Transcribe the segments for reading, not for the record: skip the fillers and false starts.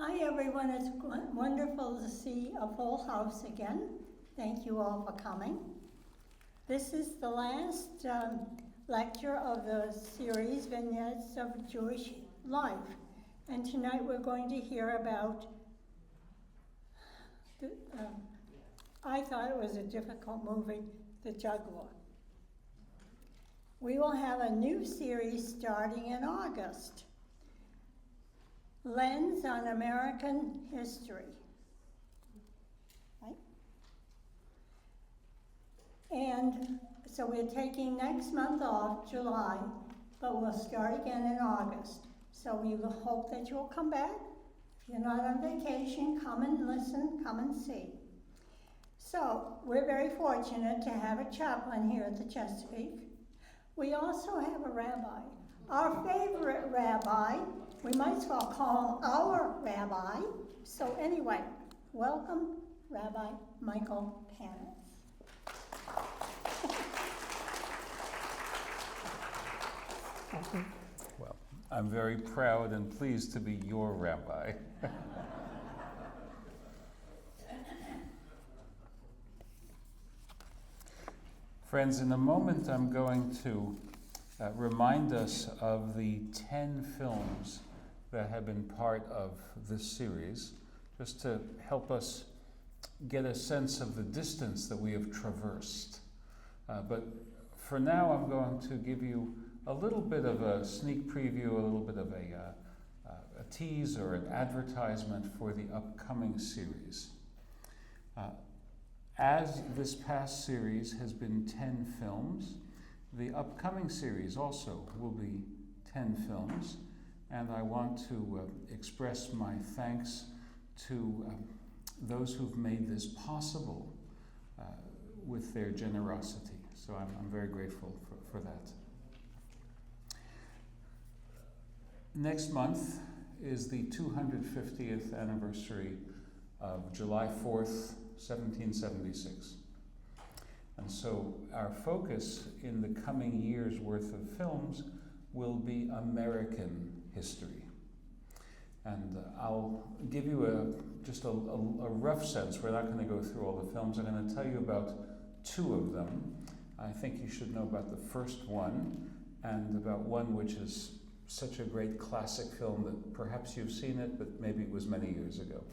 Hi everyone, it's wonderful to see a full house again. Thank you all for coming. This is the last lecture of the series, Vignettes of Jewish Life. And tonight we're going to hear about, I thought it was a difficult movie, The Juggler. We will have a new series starting in August. Lens on American History. Right? And so we're taking next month off, July, but we'll start again in August. So we hope that you'll come back. If you're not on vacation, come and listen, come and see. So we're very fortunate to have a chaplain here at the Chesapeake. We also have a rabbi. Our favorite rabbi, we might as well call him our rabbi. So anyway, welcome Rabbi Michael Panitz. Well, I'm very proud and pleased to be your rabbi. Friends, in a moment I'm going to remind us of the 10 films that have been part of this series, just to help us get a sense of the distance that we have traversed. But for now, I'm going to give you a little bit of a sneak preview, a little bit of a tease or an advertisement for the upcoming series. As this past series has been 10 films, the upcoming series also will be 10 films, and I want to express my thanks to those who've made this possible with their generosity. So I'm very grateful for that. Next month is the 250th anniversary of July 4th, 1776. And so our focus in the coming year's worth of films will be American history. And I'll give you just a rough sense. We're not going to go through all the films. I'm going to tell you about two of them. I think you should know about the first one, and about one which is such a great classic film that perhaps you've seen it, but maybe it was many years ago.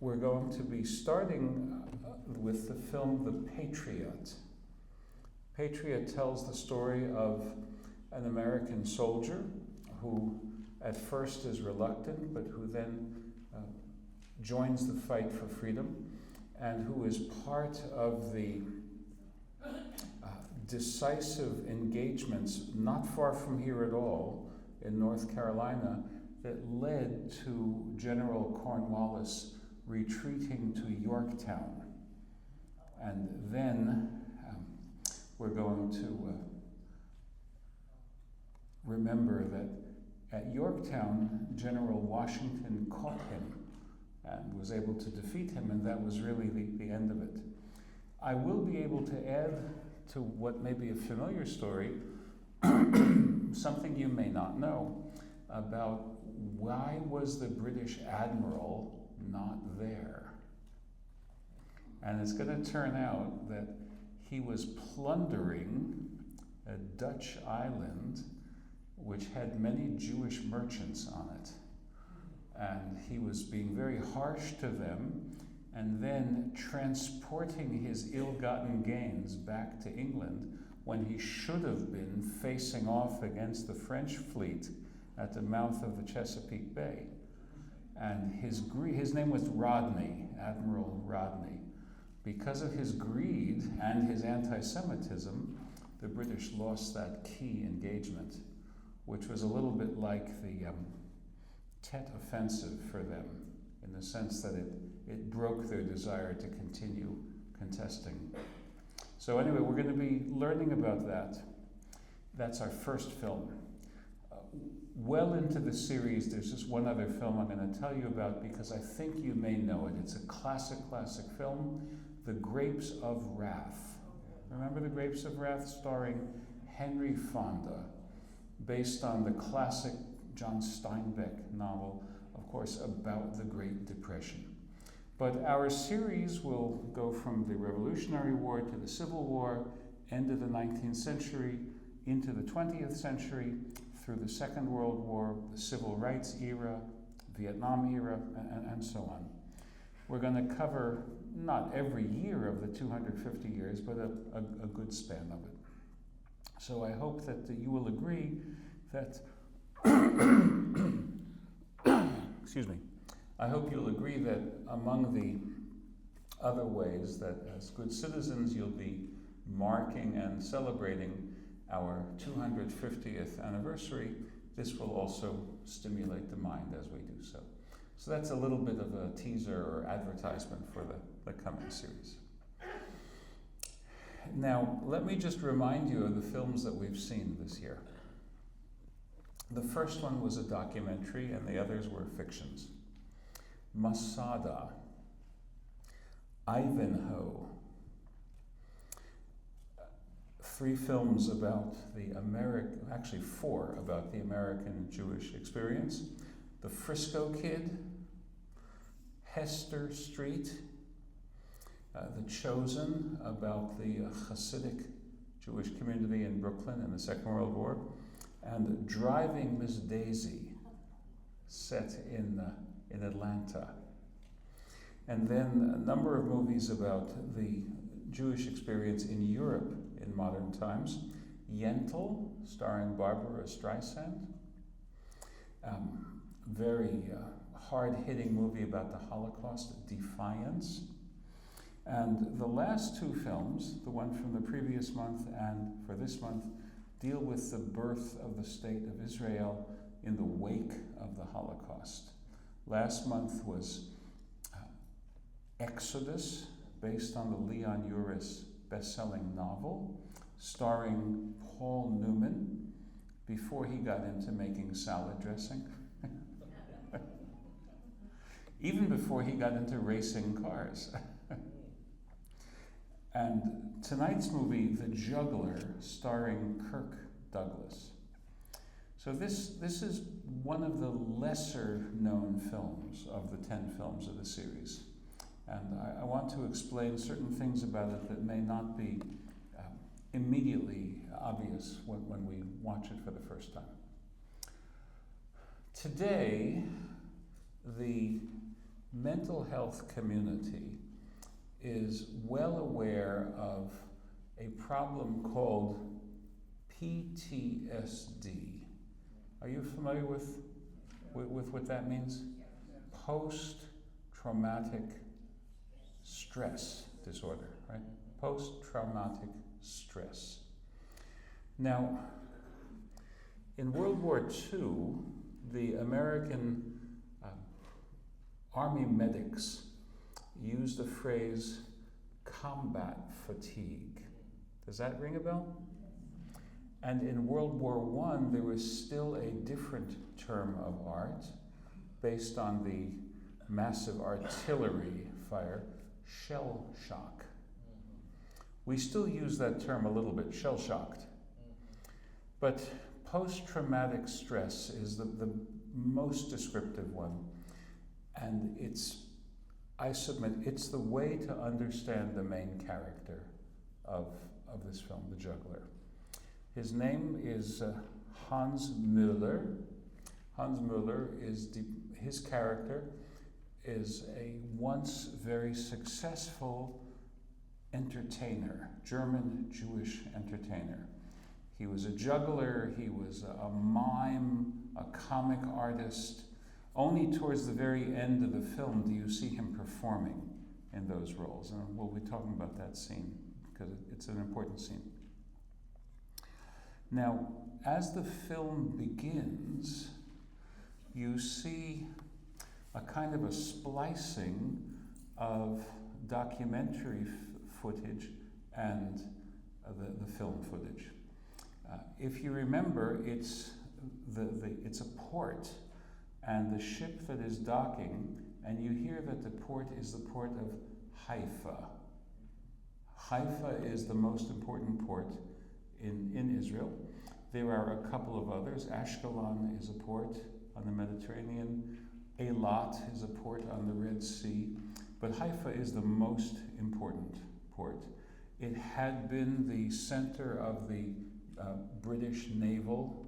We're going to be starting with the film The Patriot. Patriot tells the story of an American soldier who at first is reluctant, but who then joins the fight for freedom, and who is part of the decisive engagements not far from here at all in North Carolina that led to General Cornwallis retreating to Yorktown. And then we're going to remember that at Yorktown, General Washington caught him and was able to defeat him, and that was really the end of it. I will be able to add to what may be a familiar story, something you may not know about why was the British admiral not there. And it's going to turn out that he was plundering a Dutch island which had many Jewish merchants on it. And he was being very harsh to them, and then transporting his ill-gotten gains back to England when he should have been facing off against the French fleet at the mouth of the Chesapeake Bay. And his name was Rodney, Admiral Rodney. Because of his greed and his anti-Semitism, the British lost that key engagement, which was a little bit like the Tet Offensive for them, in the sense that it broke their desire to continue contesting. So anyway, we're going to be learning about that. That's our first film. Well into the series, there's just one other film I'm going to tell you about because I think you may know it. It's a classic film, The Grapes of Wrath. Remember The Grapes of Wrath, starring Henry Fonda, based on the classic John Steinbeck novel of course, about the Great Depression. But our series will go from the Revolutionary War to the Civil War, end of the 19th century, into the 20th century, through the Second World War, the Civil Rights era, Vietnam era, and so on. We're going to cover not every year of the 250 years, but a good span of it. So I hope that you will agree that, excuse me, I hope you'll agree that among the other ways that as good citizens you'll be marking and celebrating our 250th anniversary, this will also stimulate the mind as we do so. So that's a little bit of a teaser or advertisement for the coming series. Now, let me just remind you of the films that we've seen this year. The first one was a documentary and the others were fictions. Masada, Ivanhoe, 3 films about the actually 4 about the American Jewish experience. The Frisco Kid, Hester Street, The Chosen, about the Hasidic Jewish community in Brooklyn in the Second World War, and Driving Miss Daisy, set in Atlanta. And then a number of movies about the Jewish experience in Europe in modern times. Yentl, starring Barbara Streisand. Very hard-hitting movie about the Holocaust, Defiance. And the last 2 films, the one from the previous month and for this month, deal with the birth of the State of Israel in the wake of the Holocaust. Last month was Exodus, based on the Leon Uris best-selling novel, starring Paul Newman, before he got into making salad dressing. Even before he got into racing cars. And tonight's movie, The Juggler, starring Kirk Douglas. So this is one of the lesser-known films of the 10 films of the series. And I want to explain certain things about it that may not be immediately obvious when we watch it for the first time. Today, the mental health community is well aware of a problem called PTSD. Are you familiar with what that means? Post-traumatic stress disorder, right? Post-traumatic stress. Now, in World War II, the American Army medics used the phrase combat fatigue. Does that ring a bell? And in World War I, there was still a different term of art based on the massive artillery fire, shell shock. We still use that term a little bit, shell-shocked. But post-traumatic stress is the most descriptive one. And I submit, it's the way to understand the main character of this film, The Juggler. His name is Hans Müller. Hans Müller his character is a once very successful entertainer, German Jewish entertainer. He was a juggler, he was a mime, a comic artist. Only towards the very end of the film do you see him performing in those roles. And we'll be talking about that scene because it's an important scene. Now, as the film begins, you see a kind of a splicing of documentary footage and the film footage. If you remember, it's a port, and the ship that is docking, and you hear that the port is the port of Haifa. Haifa is the most important port in Israel. There are a couple of others. Ashkelon is a port on the Mediterranean. Eilat Eilat is a port on the Red Sea, but Haifa is the most important port. It had been the center of the British naval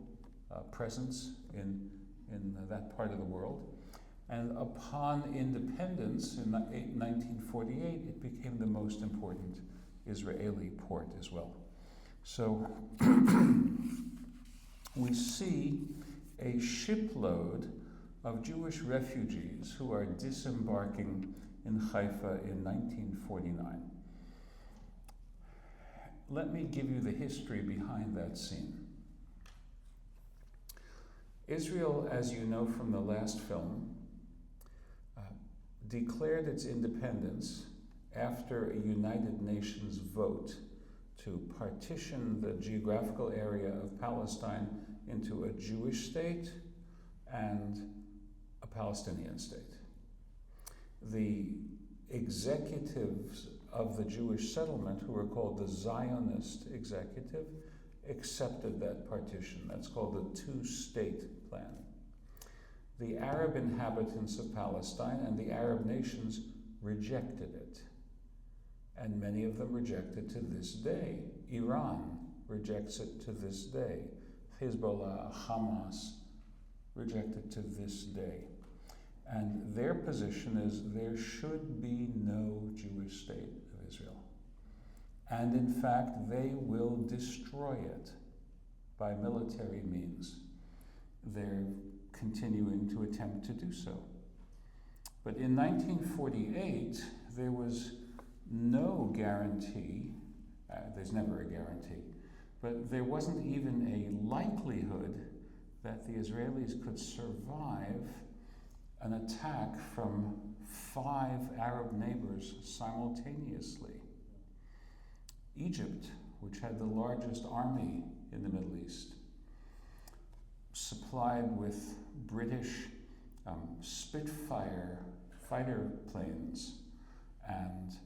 presence in that part of the world. And upon independence in 1948, it became the most important Israeli port as well. So we see a shipload of Jewish refugees who are disembarking in Haifa in 1949. Let me give you the history behind that scene. Israel, as you know from the last film, declared its independence after a United Nations vote to partition the geographical area of Palestine into a Jewish state and a Palestinian state. The executives of the Jewish settlement, who were called the Zionist executive, accepted that partition. That's called the two-state plan. The Arab inhabitants of Palestine and the Arab nations rejected it. And many of them reject it to this day. Iran rejects it to this day. Hezbollah, Hamas reject it to this day. And their position is there should be no Jewish state of Israel. And in fact, they will destroy it by military means. They're continuing to attempt to do so. But in 1948, there was no guarantee, there's never a guarantee, but there wasn't even a likelihood that the Israelis could survive an attack from 5 Arab neighbors simultaneously. Egypt, which had the largest army in the Middle East, supplied with British Spitfire fighter planes and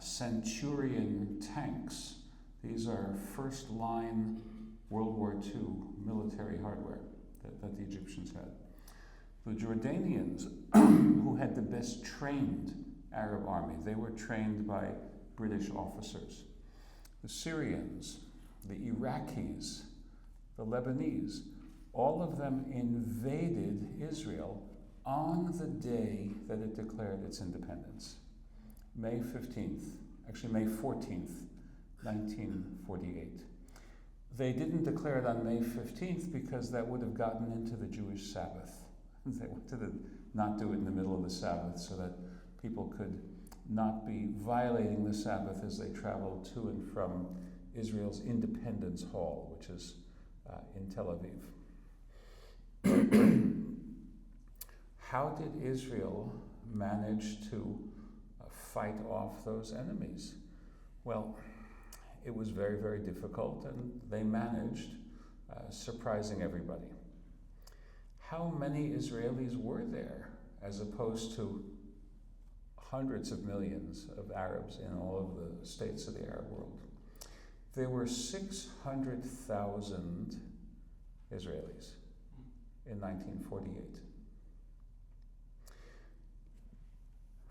Centurion tanks. These are first-line World War II military hardware that the Egyptians had. The Jordanians, who had the best trained Arab army, they were trained by British officers. The Syrians, the Iraqis, the Lebanese, all of them invaded Israel on the day that it declared its independence. May 14th, 1948. They didn't declare it on May 15th because that would have gotten into the Jewish Sabbath. They wanted to not do it in the middle of the Sabbath so that people could not be violating the Sabbath as they traveled to and from Israel's Independence Hall, which is in Tel Aviv. How did Israel manage to fight off those enemies? Well, it was very, very difficult, and they managed, surprising everybody. How many Israelis were there, as opposed to hundreds of millions of Arabs in all of the states of the Arab world? There were 600,000 Israelis in 1948.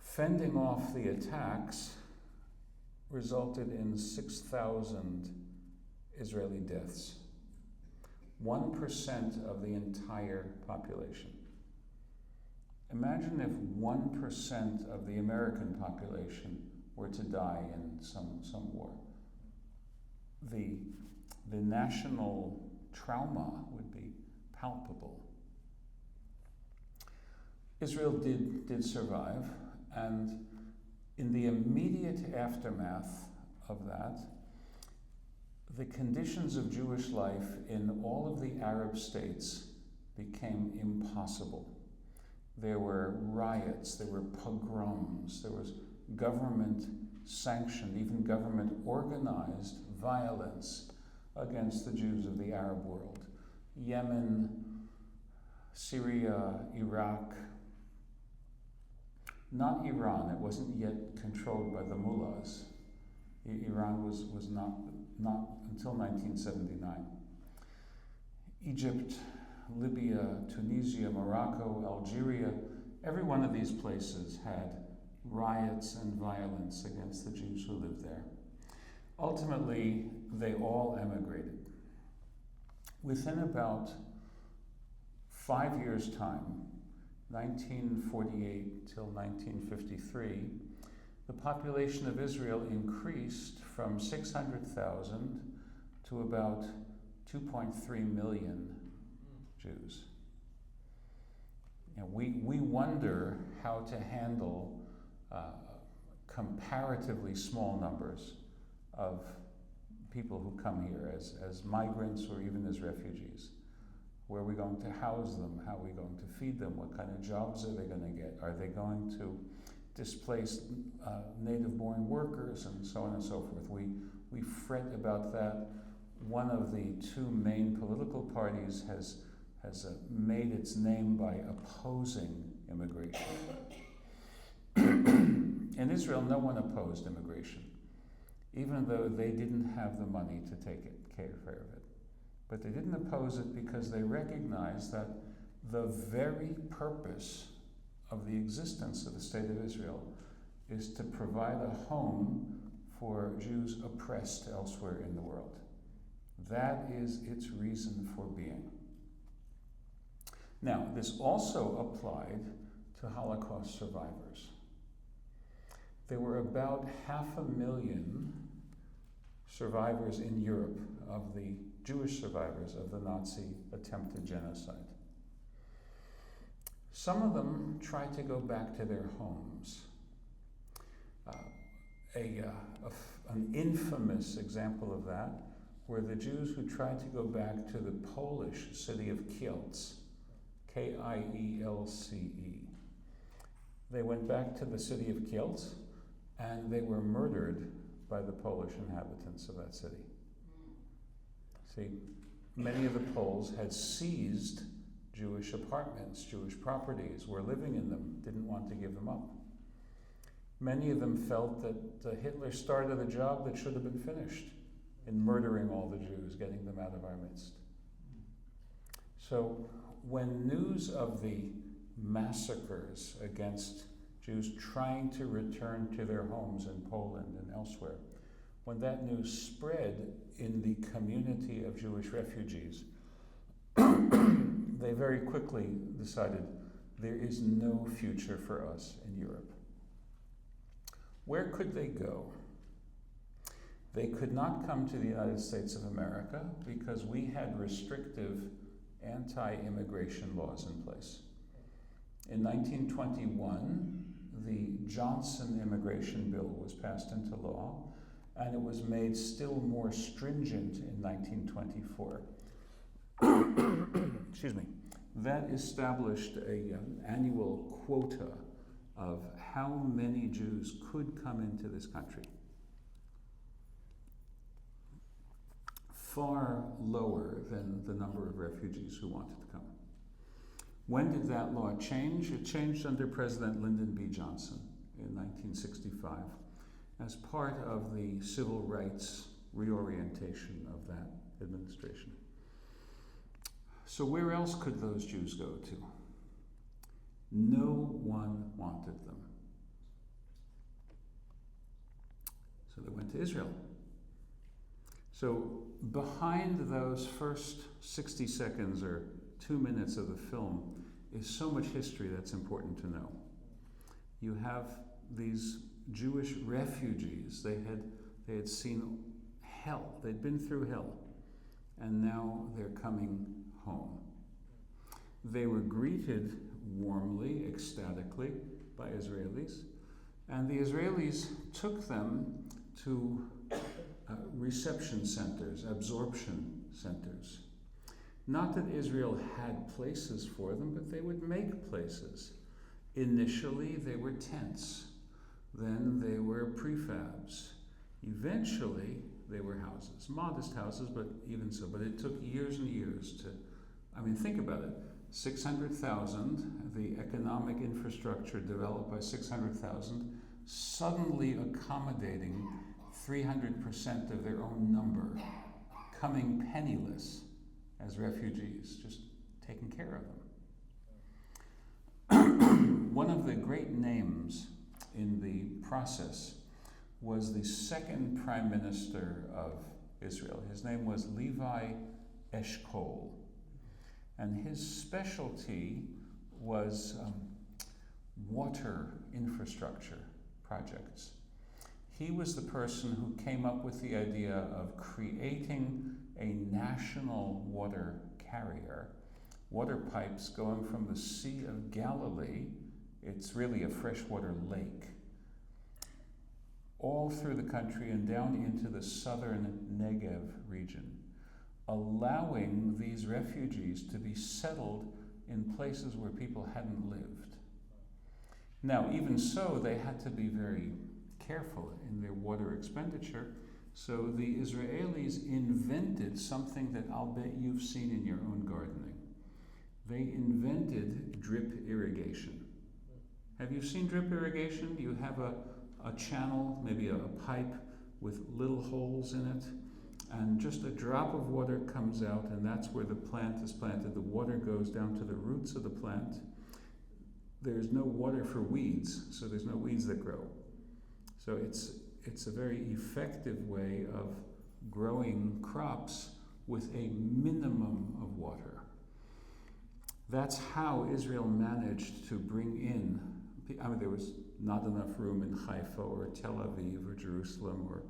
Fending off the attacks resulted in 6,000 Israeli deaths. 1% of the entire population. Imagine if 1% of the American population were to die in some war. The national trauma would be palpable. Israel did survive, and in the immediate aftermath of that, the conditions of Jewish life in all of the Arab states became impossible. There were riots, there were pogroms, there was government-sanctioned, even government-organized violence against the Jews of the Arab world. Yemen, Syria, Iraq. Not Iran, it wasn't yet controlled by the mullahs. Iran was not until 1979. Egypt, Libya, Tunisia, Morocco, Algeria, every one of these places had riots and violence against the Jews who lived there. Ultimately, they all emigrated. Within about 5 years' time, 1948 till 1953, the population of Israel increased from 600,000 to about 2.3 million Jews. And we wonder how to handle comparatively small numbers of people who come here as migrants or even as refugees. Where are we going to house them? How are we going to feed them? What kind of jobs are they going to get? Are they going to displace native-born workers and so on and so forth? We fret about that. One of the two main political parties has made its name by opposing immigration. In Israel, no one opposed immigration, even though they didn't have the money to take care of it. But they didn't oppose it because they recognized that the very purpose of the existence of the State of Israel is to provide a home for Jews oppressed elsewhere in the world. That is its reason for being. Now, this also applied to Holocaust survivors. There were about 500,000 survivors in Europe of the Jewish survivors of the Nazi attempted genocide. Some of them tried to go back to their homes. An infamous example of that were the Jews who tried to go back to the Polish city of Kielce, Kielce. They went back to the city of Kielce, and they were murdered by the Polish inhabitants of that city. See, many of the Poles had seized Jewish apartments, Jewish properties, were living in them, didn't want to give them up. Many of them felt that Hitler started a job that should have been finished in murdering all the Jews, getting them out of our midst. So when news of the massacres against Jews trying to return to their homes in Poland and elsewhere, when that news spread in the community of Jewish refugees, they very quickly decided there is no future for us in Europe. Where could they go? They could not come to the United States of America because we had restrictive anti-immigration laws in place. In 1921, the Johnson immigration bill was passed into law, and it was made still more stringent in 1924. Excuse me. That established an annual quota of how many Jews could come into this country. Far lower than the number of refugees who wanted to come. When did that law change? It changed under President Lyndon B. Johnson in 1965 as part of the civil rights reorientation of that administration. So where else could those Jews go to? No one wanted them. So they went to Israel. So behind those first 60 seconds or 2 minutes of the film is so much history that's important to know. You have these Jewish refugees. They had seen hell. They'd been through hell. And now they're coming home. They were greeted warmly, ecstatically by Israelis. And the Israelis took them to reception centers, absorption centers. Not that Israel had places for them, but they would make places. Initially, they were tents. Then they were prefabs. Eventually, they were houses. Modest houses, but even so. But it took years and years to, think about it. 600,000, the economic infrastructure developed by 600,000, suddenly accommodating 300% of their own number, coming penniless as refugees, just taking care of them. great names in the process was the second prime minister of Israel. His name was Levi Eshkol. And his specialty was water infrastructure projects. He was the person who came up with the idea of creating a national water carrier, water pipes going from the Sea of Galilee, it's really a freshwater lake, all through the country and down into the southern Negev region, allowing these refugees to be settled in places where people hadn't lived. Now, even so, they had to be very careful in their water expenditure, so the Israelis invented something that I'll bet you've seen in your own gardening. They invented drip irrigation. Have you seen drip irrigation? You have a channel, maybe a pipe with little holes in it, and just a drop of water comes out, and that's where the plant is planted. The water goes down to the roots of the plant. There's no water for weeds, so there's no weeds that grow. So it's a very effective way of growing crops with a minimum of water. That's how Israel managed to bring in, there was not enough room in Haifa or Tel Aviv or Jerusalem or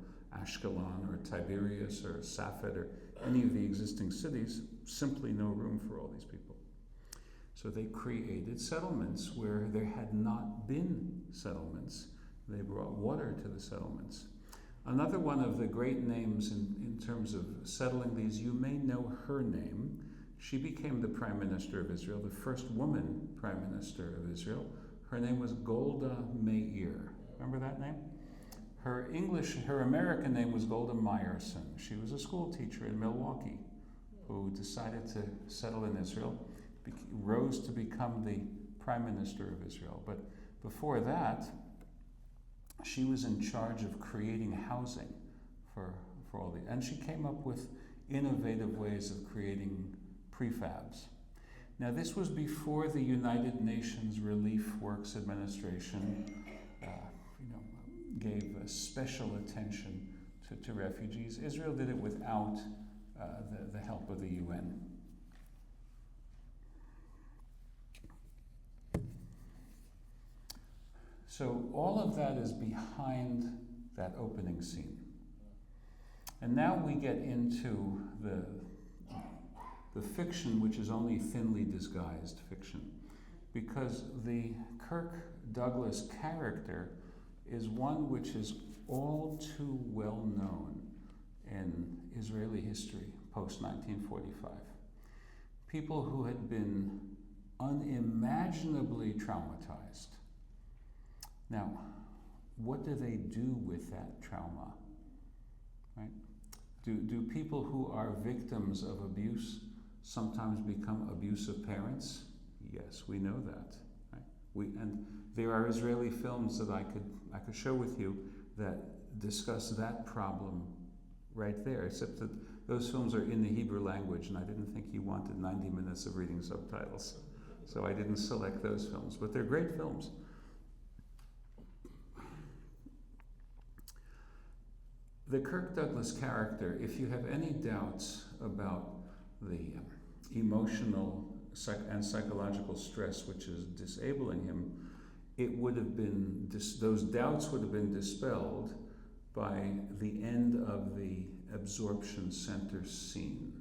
Ashkelon or Tiberias or Safed or any of the existing cities, simply no room for all these people. So they created settlements where there had not been settlements. They brought water to the settlements. Another one of the great names in terms of settling these, you may know her name. She became the Prime Minister of Israel, the first woman Prime Minister of Israel. Her name was Golda Meir. Remember that name? Her American name was Golda Meyerson. She was a school teacher in Milwaukee who decided to settle in Israel, rose to become the Prime Minister of Israel. But before that, she was in charge of creating housing for all the, and she came up with innovative ways of creating prefabs. Now, this was before the United Nations Relief Works Administration gave special attention to refugees. Israel did it without the help of the UN. So all of that is behind that opening scene. And now we get into the fiction, which is only thinly disguised fiction, because the Kirk Douglas character is one which is all too well known in Israeli history post-1945. People who had been unimaginably traumatized. Now, what do they do with that trauma? Right? Do people who are victims of abuse sometimes become abusive parents? Yes, we know that. Right? And there are Israeli films that I could show with you that discuss that problem right there, except that those films are in the Hebrew language, and I didn't think you wanted 90 minutes of reading subtitles. So I didn't select those films, but they're great films. The Kirk Douglas character, if you have any doubts about the emotional and psychological stress which is disabling him, it would have been, those doubts would have been dispelled by the end of the absorption center scene,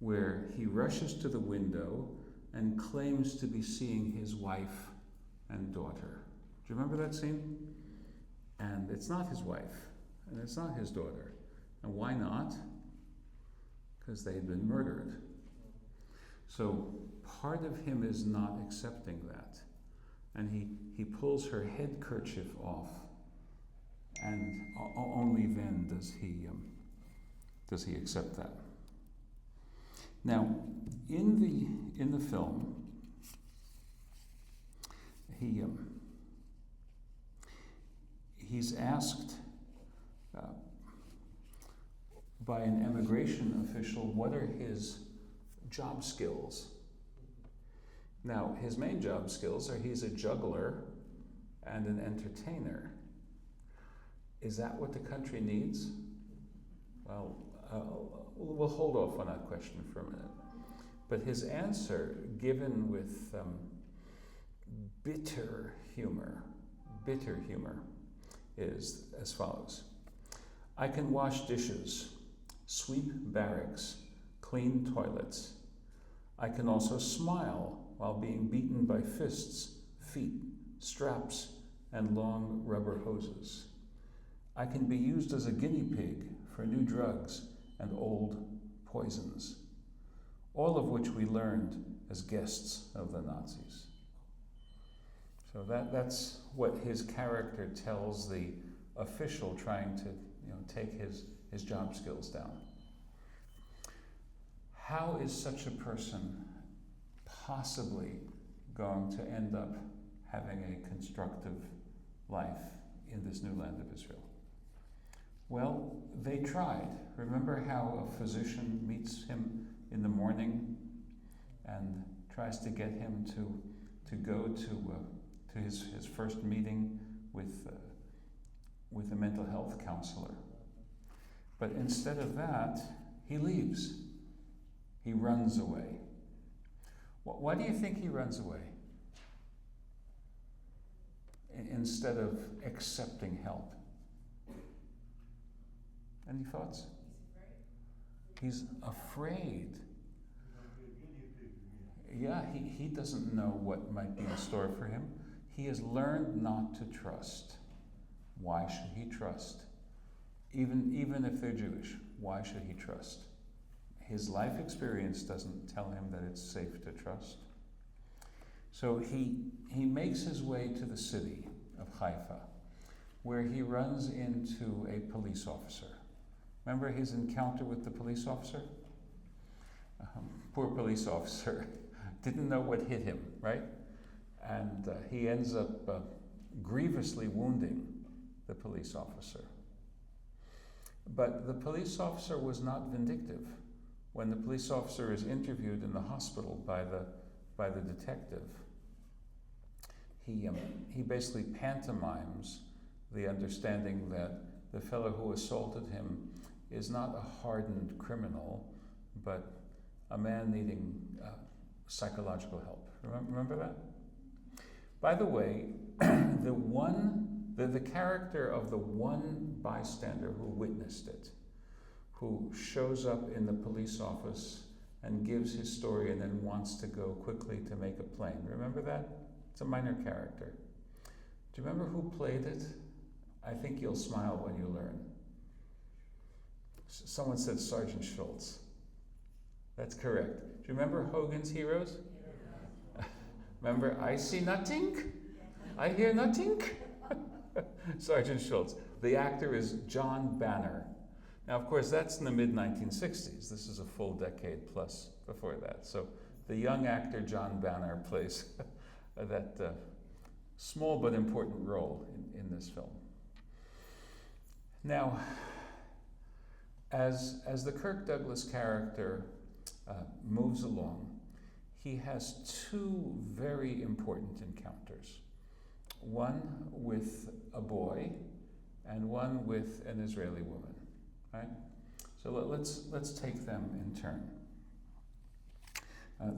where he rushes to the window and claims to be seeing his wife and daughter. Do you remember that scene? And it's not his wife. And it's not his daughter. And why not? Because they had been murdered. So part of him is not accepting that. And he pulls her head kerchief off, and only then does he accept that. Now, in the film, he's asked by an immigration official what are his job skills. Now, his main job skills are he's a juggler and an entertainer. Is that what the country needs? Well, we'll hold off on that question for a minute. But his answer, given with bitter humor, is as follows. I can wash dishes, sweep barracks, clean toilets. I can also smile while being beaten by fists, feet, straps, and long rubber hoses. I can be used as a guinea pig for new drugs and old poisons, all of which we learned as guests of the Nazis. So that's what his character tells the official trying to take his job skills down. How is such a person possibly going to end up having a constructive life in this new land of Israel? Well, they tried. Remember how a physician meets him in the morning and tries to get him to go to his first meeting with a mental health counselor. But instead of that, he leaves. He runs away. Why do you think he runs away? Instead of accepting help. Any thoughts? He's afraid. Yeah, he doesn't know what might be in store for him. He has learned not to trust. Why should he trust? Even if they're Jewish, why should he trust? His life experience doesn't tell him that it's safe to trust. So he makes his way to the city of Haifa, where he runs into a police officer. Remember his encounter with the police officer? Poor police officer didn't know what hit him, right? And he ends up grievously wounding the police officer. But the police officer was not vindictive. When the police officer is interviewed in the hospital by the detective, he basically pantomimes the understanding that the fellow who assaulted him is not a hardened criminal, but a man needing psychological help. Remember that? By the way, the character of the one bystander who witnessed it, who shows up in the police office and gives his story and then wants to go quickly to make a plane. Remember that? It's a minor character. Do you remember who played it? I think you'll smile when you learn. Someone said Sergeant Schultz. That's correct. Do you remember Hogan's Heroes? Remember, I see nothing, I hear nothing? Sergeant Schultz. The actor is John Banner. Now, of course, that's in the mid-1960s. This is a full decade plus before that. So the young actor John Banner plays that small but important role in this film. Now, as the Kirk Douglas character moves along, he has two very important encounters. One with a boy and one with an Israeli woman, right? So let's take them in turn.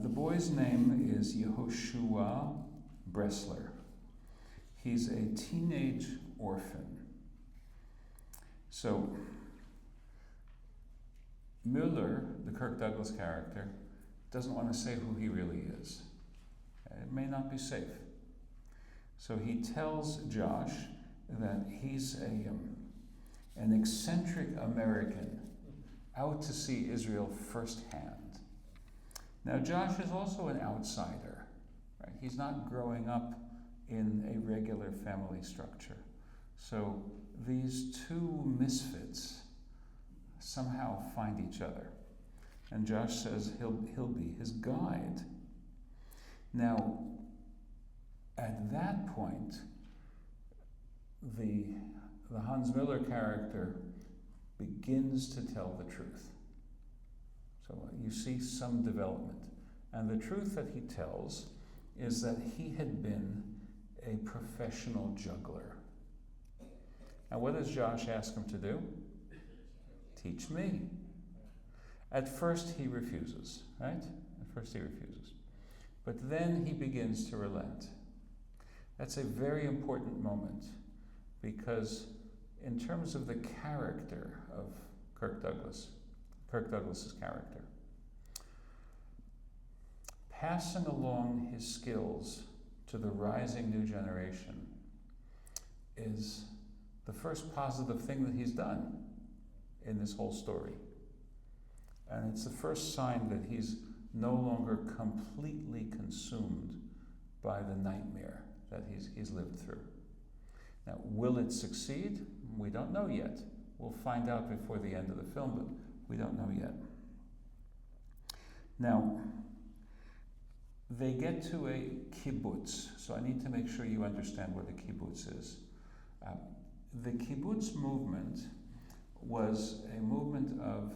The boy's name is Yehoshua Bressler. He's a teenage orphan. So Mueller, the Kirk Douglas character, doesn't want to say who he really is. It may not be safe. So he tells Josh that he's an eccentric American out to see Israel firsthand. Now Josh is also an outsider, right? He's not growing up in a regular family structure. So these two misfits somehow find each other. And Josh says he'll be his guide. Now, at that point, the Hans Müller character begins to tell the truth. So you see some development. And the truth that he tells is that he had been a professional juggler. And what does Josh ask him to do? Teach me. At first he refuses, right? At first he refuses. But then he begins to relent. That's a very important moment because in terms of the character of Kirk Douglas's character, passing along his skills to the rising new generation is the first positive thing that he's done in this whole story. And it's the first sign that he's no longer completely consumed by the nightmare that he's lived through. Now, will it succeed? We don't know yet. We'll find out before the end of the film, but we don't know yet. Now, they get to a kibbutz, so I need to make sure you understand what a kibbutz is. The kibbutz movement was a movement of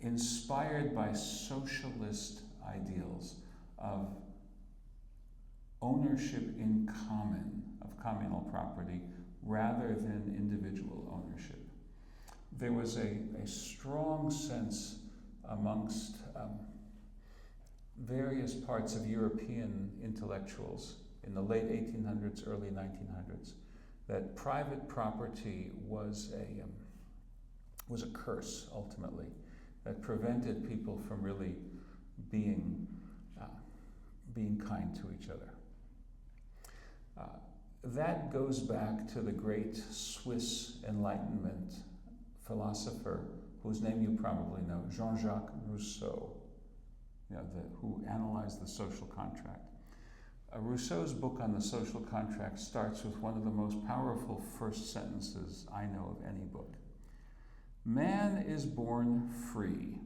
inspired by socialist ideals of ownership in common, of communal property, rather than individual ownership. There was a strong sense amongst various parts of European intellectuals in the late 1800s, early 1900s, that private property was a curse, ultimately, that prevented people from really being kind to each other. That goes back to the great Swiss Enlightenment philosopher, whose name you probably know, Jean-Jacques Rousseau, who analyzed the social contract. Rousseau's book on the social contract starts with one of the most powerful first sentences I know of any book. Man is born free,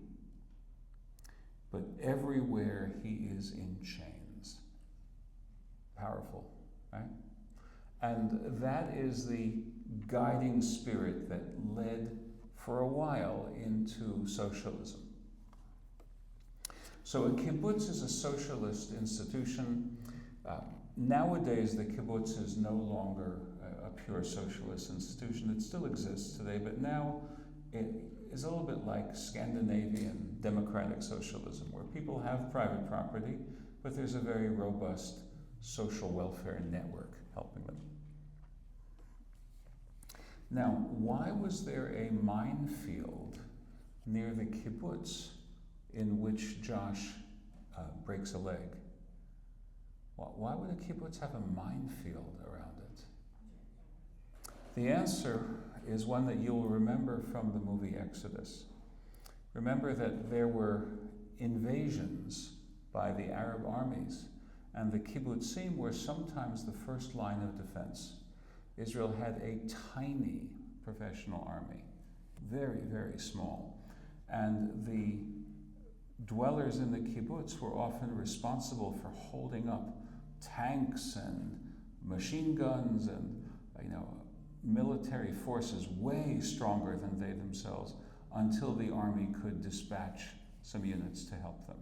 but everywhere he is in chains. Powerful, right? And that is the guiding spirit that led for a while into socialism. So a kibbutz is a socialist institution. Nowadays, the kibbutz is no longer a pure socialist institution. It still exists today, but now it is a little bit like Scandinavian democratic socialism, where people have private property, but there's a very robust social welfare network helping them. Now, why was there a minefield near the kibbutz in which Josh breaks a leg? Why would a kibbutz have a minefield around it? The answer is one that you'll remember from the movie Exodus. Remember that there were invasions by the Arab armies, and the kibbutzim were sometimes the first line of defense. Israel had a tiny professional army, very, very small, and the dwellers in the kibbutz were often responsible for holding up tanks and machine guns and military forces way stronger than they themselves, until the army could dispatch some units to help them.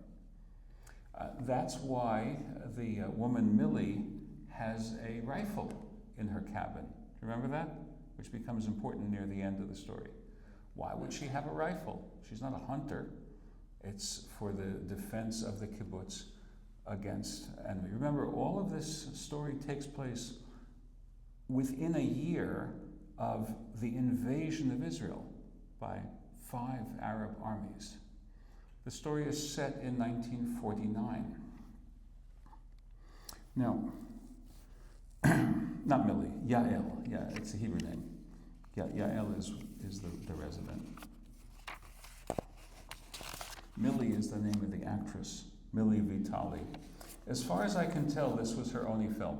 That's why the woman Millie has a rifle in her cabin. Remember that? Which becomes important near the end of the story. Why would she have a rifle? She's not a hunter. It's for the defense of the kibbutz against enemy. Remember, all of this story takes place within a year of the invasion of Israel by 5 Arab armies. The story is set in 1949. Now, not Millie, Yael. Yeah, it's a Hebrew name. Yael is the resident. Millie is the name of the actress, Millie Vitali. As far as I can tell, this was her only film.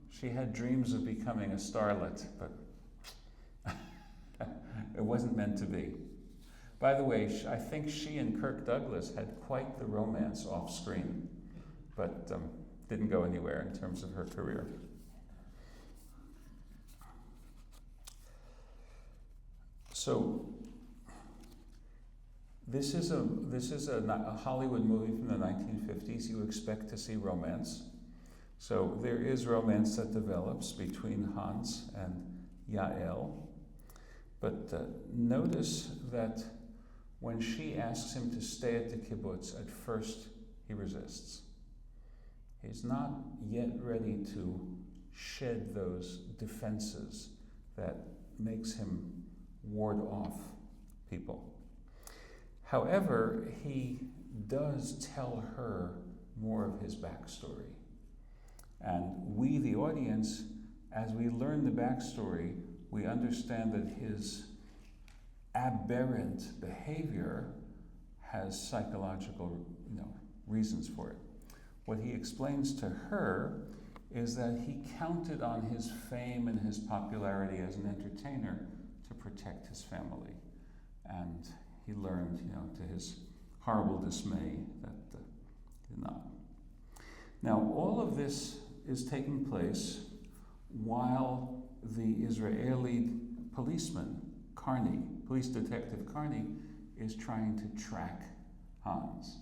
She had dreams of becoming a starlet, but it wasn't meant to be. By the way, I think she and Kirk Douglas had quite the romance off screen, but didn't go anywhere in terms of her career. So this is a Hollywood movie from the 1950s. You expect to see romance. So there is romance that develops between Hans and Yael. But notice that when she asks him to stay at the kibbutz, at first he resists. He's not yet ready to shed those defenses that makes him ward off people. However, he does tell her more of his backstory. And we, the audience, as we learn the backstory, we understand that his aberrant behavior has psychological, reasons for it. What he explains to her is that he counted on his fame and his popularity as an entertainer to protect his family. And he learned, to his horrible dismay, that did not. Now, all of this is taking place while the Israeli policeman, Carney, police detective Carney, is trying to track Hans.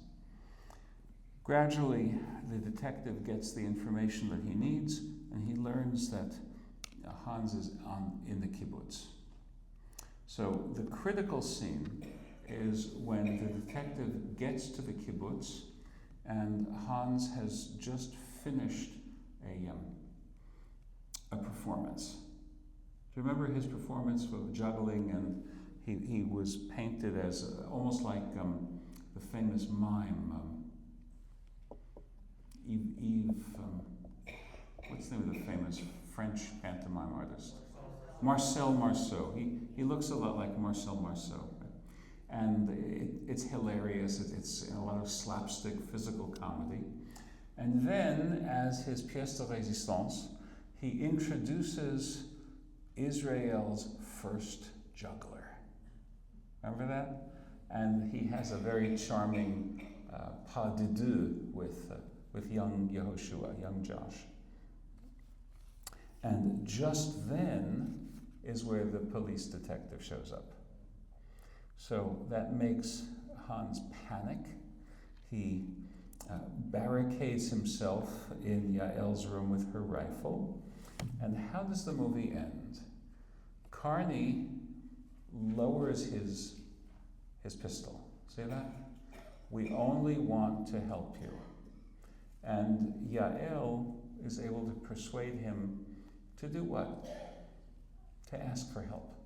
Gradually, the detective gets the information that he needs, and he learns that Hans is in the kibbutz. So the critical scene is when the detective gets to the kibbutz, and Hans has just finished a performance. Do you remember his performance of juggling? And he was painted as almost like the famous mime, what's the name of the famous French pantomime artist? Marcel Marceau. He looks a lot like Marcel Marceau. And it's hilarious. It's a lot of slapstick physical comedy. And then, as his pièce de résistance, he introduces Israel's first juggler. Remember that? And he has a very charming pas de deux with young Yehoshua, young Josh. And just then is where the police detective shows up. So that makes Hans panic. He barricades himself in Yael's room with her rifle. And how does the movie end? Carney lowers his pistol. See that? We only want to help you. And Yael is able to persuade him to do what? To ask for help.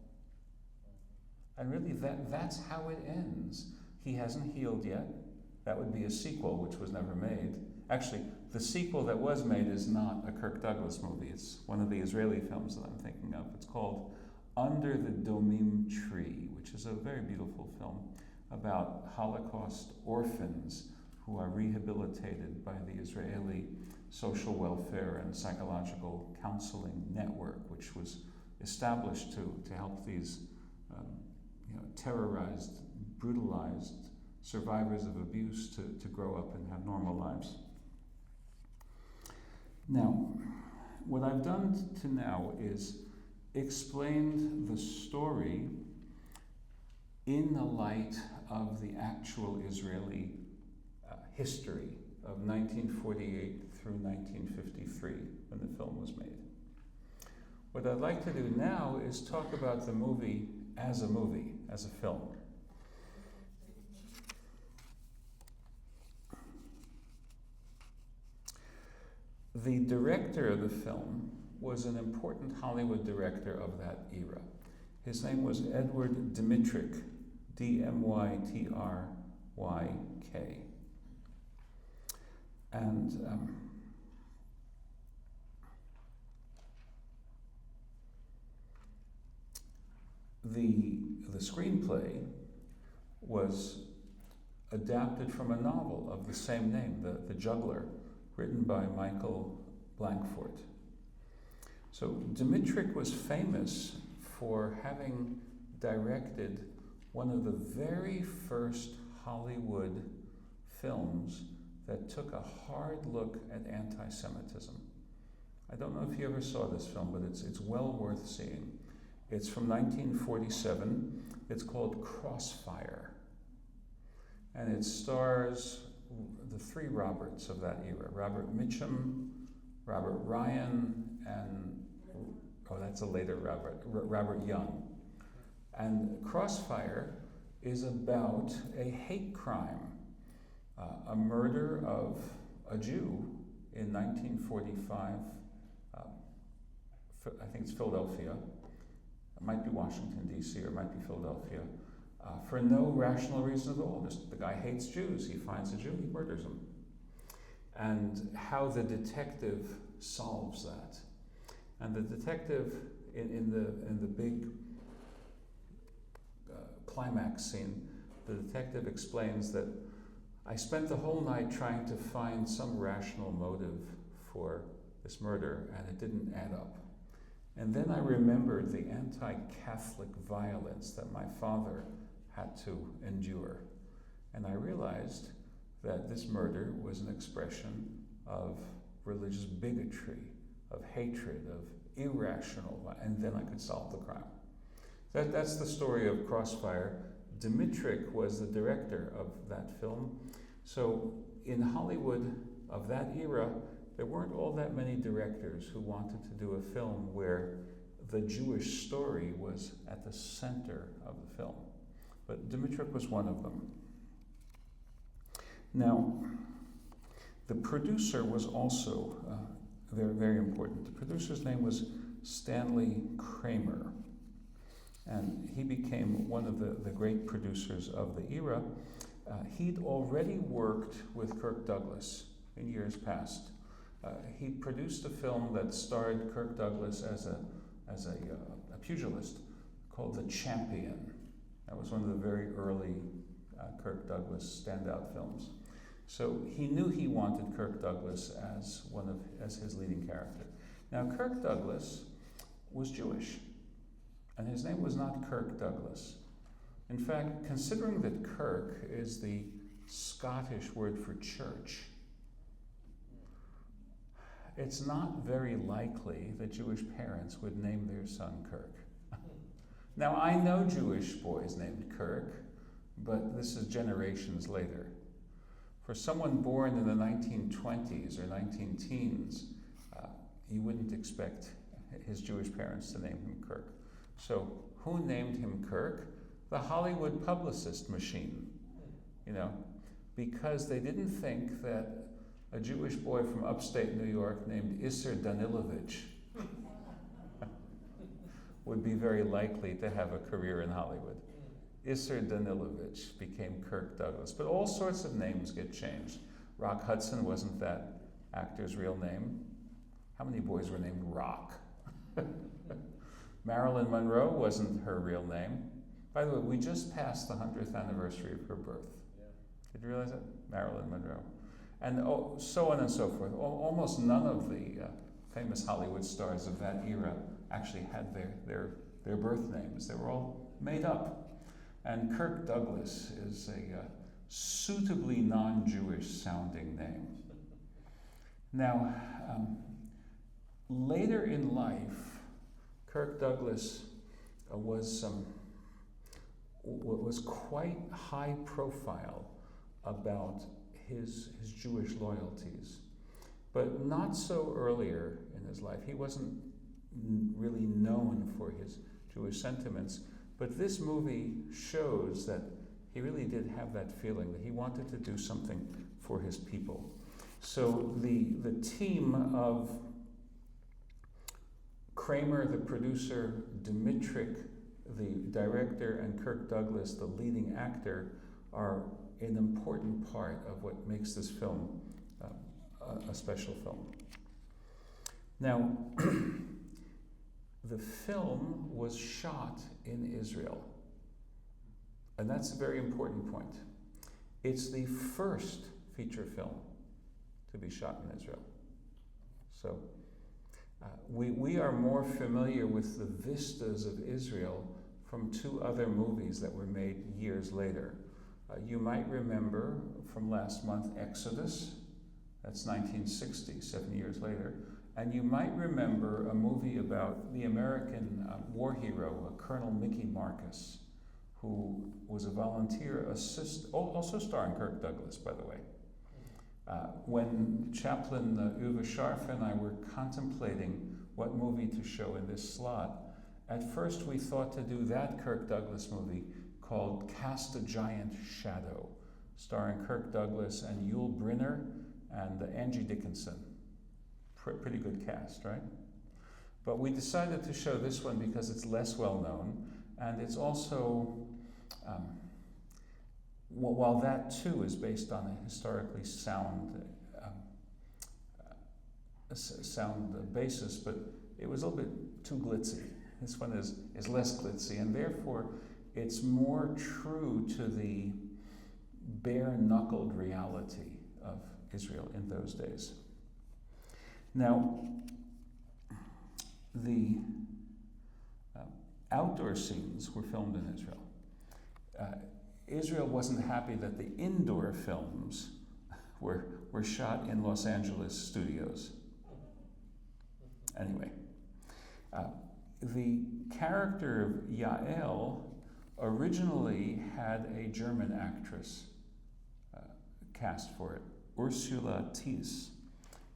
And really, that's how it ends. He hasn't healed yet. That would be a sequel, which was never made. Actually, the sequel that was made is not a Kirk Douglas movie. It's one of the Israeli films that I'm thinking of. It's called Under the Domim Tree, which is a very beautiful film about Holocaust orphans who are rehabilitated by the Israeli social welfare and psychological counseling network, which was established to help these terrorized, brutalized survivors of abuse to grow up and have normal lives. Now, what I've done to now is explained the story in the light of the actual Israeli history of 1948 through 1953, when the film was made. What I'd like to do now is talk about the movie, as a film. The director of the film was an important Hollywood director of that era. His name was Edward Dmytryk, Dmytryk. And the screenplay was adapted from a novel of the same name, The Juggler, written by Michael Blankfort. So Dmytryk was famous for having directed one of the very first Hollywood films that took a hard look at anti-Semitism. I don't know if you ever saw this film, but it's well worth seeing. It's from 1947. It's called Crossfire. And it stars the three Roberts of that era: Robert Mitchum, Robert Ryan, and that's a later Robert Young. And Crossfire is about a hate crime, a murder of a Jew in 1945. I think it's Philadelphia. It might be Washington, D.C., or it might be Philadelphia. For no rational reason at all. Just the guy hates Jews. He finds a Jew, he murders him. And how the detective solves that. And the detective in the big climax scene, the detective explains that I spent the whole night trying to find some rational motive for this murder, and it didn't add up. And then I remembered the anti-Catholic violence that my father had to endure. And I realized that this murder was an expression of religious bigotry, of hatred, of irrational, and then I could solve the crime. That's the story of Crossfire. Dmytryk was the director of that film. So in Hollywood of that era, there weren't all that many directors who wanted to do a film where the Jewish story was at the center of the film. But Dmytryk was one of them. Now, the producer was also very, very important. The producer's name was Stanley Kramer, and he became one of the great producers of the era. He'd already worked with Kirk Douglas in years past. He produced a film that starred Kirk Douglas as a pugilist called The Champion. That was one of the very early Kirk Douglas standout films. So he knew he wanted Kirk Douglas as his leading character. Now Kirk Douglas was Jewish, and his name was not Kirk Douglas. In fact, considering that Kirk is the Scottish word for church, it's not very likely that Jewish parents would name their son Kirk. Now, I know Jewish boys named Kirk, but this is generations later. For someone born in the 1920s or 19-teens, you wouldn't expect his Jewish parents to name him Kirk. So who named him Kirk? The Hollywood publicist machine, because they didn't think that a Jewish boy from upstate New York named Isser Danilovich would be very likely to have a career in Hollywood. Isser Danilovich became Kirk Douglas, but all sorts of names get changed. Rock Hudson wasn't that actor's real name. How many boys were named Rock? Marilyn Monroe wasn't her real name. By the way, we just passed the 100th anniversary of her birth. Yeah. Did you realize that? Marilyn Monroe. And so on and so forth. Almost none of the famous Hollywood stars of that era actually had their birth names. They were all made up. And Kirk Douglas is a suitably non-Jewish sounding name. Now, later in life, Kirk Douglas was quite high profile about his Jewish loyalties, but not so earlier in his life. He wasn't really known for his Jewish sentiments, but this movie shows that he really did have that feeling that he wanted to do something for his people. So the team of Kramer, the producer, Dmytryk, the director, and Kirk Douglas, the leading actor, are an important part of what makes this film a special film. Now, the film was shot in Israel, and that's a very important point. It's the first feature film to be shot in Israel. So we are more familiar with the vistas of Israel from two other movies that were made years later. You might remember from last month Exodus, that's 1960, 7 years later. And you might remember a movie about the American war hero, Colonel Mickey Marcus, who was a volunteer assistant, also starring Kirk Douglas, by the way, When Chaplain Uwe Scharf and I were contemplating what movie to show in this slot, at first we thought to do that Kirk Douglas movie called Cast a Giant Shadow, starring Kirk Douglas and Yul Brynner and Angie Dickinson. Pretty good cast, right? But we decided to show this one because it's less well known, and it's also, while that too is based on a historically sound basis, but it was a little bit too glitzy. This one is less glitzy, and therefore it's more true to the bare-knuckled reality of Israel in those days. Now, the outdoor scenes were filmed in Israel. Israel wasn't happy that the indoor films were shot in Los Angeles studios. Anyway, the character of Yael originally had a German actress cast for it, Ursula Thies.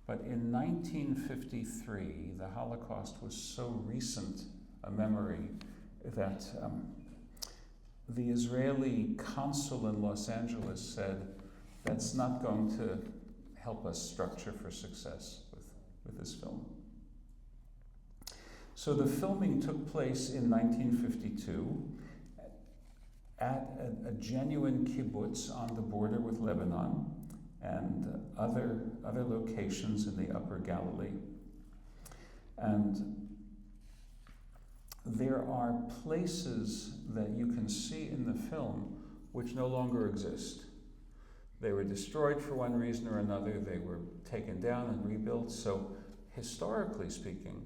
But in 1953, the Holocaust was so recent a memory that the Israeli consul in Los Angeles said, that's not going to help us structure for success with this film. So the filming took place in 1952 at a genuine kibbutz on the border with Lebanon and other locations in the Upper Galilee. And there are places that you can see in the film which no longer exist. They were destroyed for one reason or another, they were taken down and rebuilt, so historically speaking,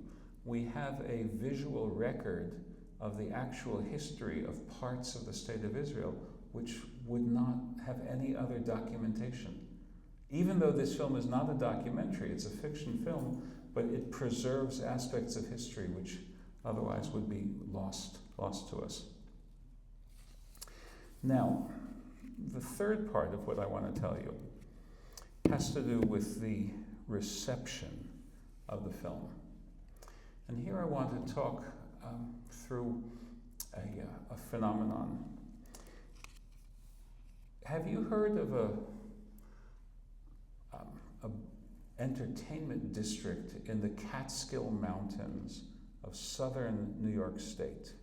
we have a visual record of the actual history of parts of the State of Israel which would not have any other documentation. Even though this film is not a documentary, it's a fiction film, but it preserves aspects of history which otherwise would be lost to us. Now, the third part of what I want to tell you has to do with the reception of the film. And here I want to talk through a phenomenon. Have you heard of a entertainment district in the Catskill Mountains of southern New York State,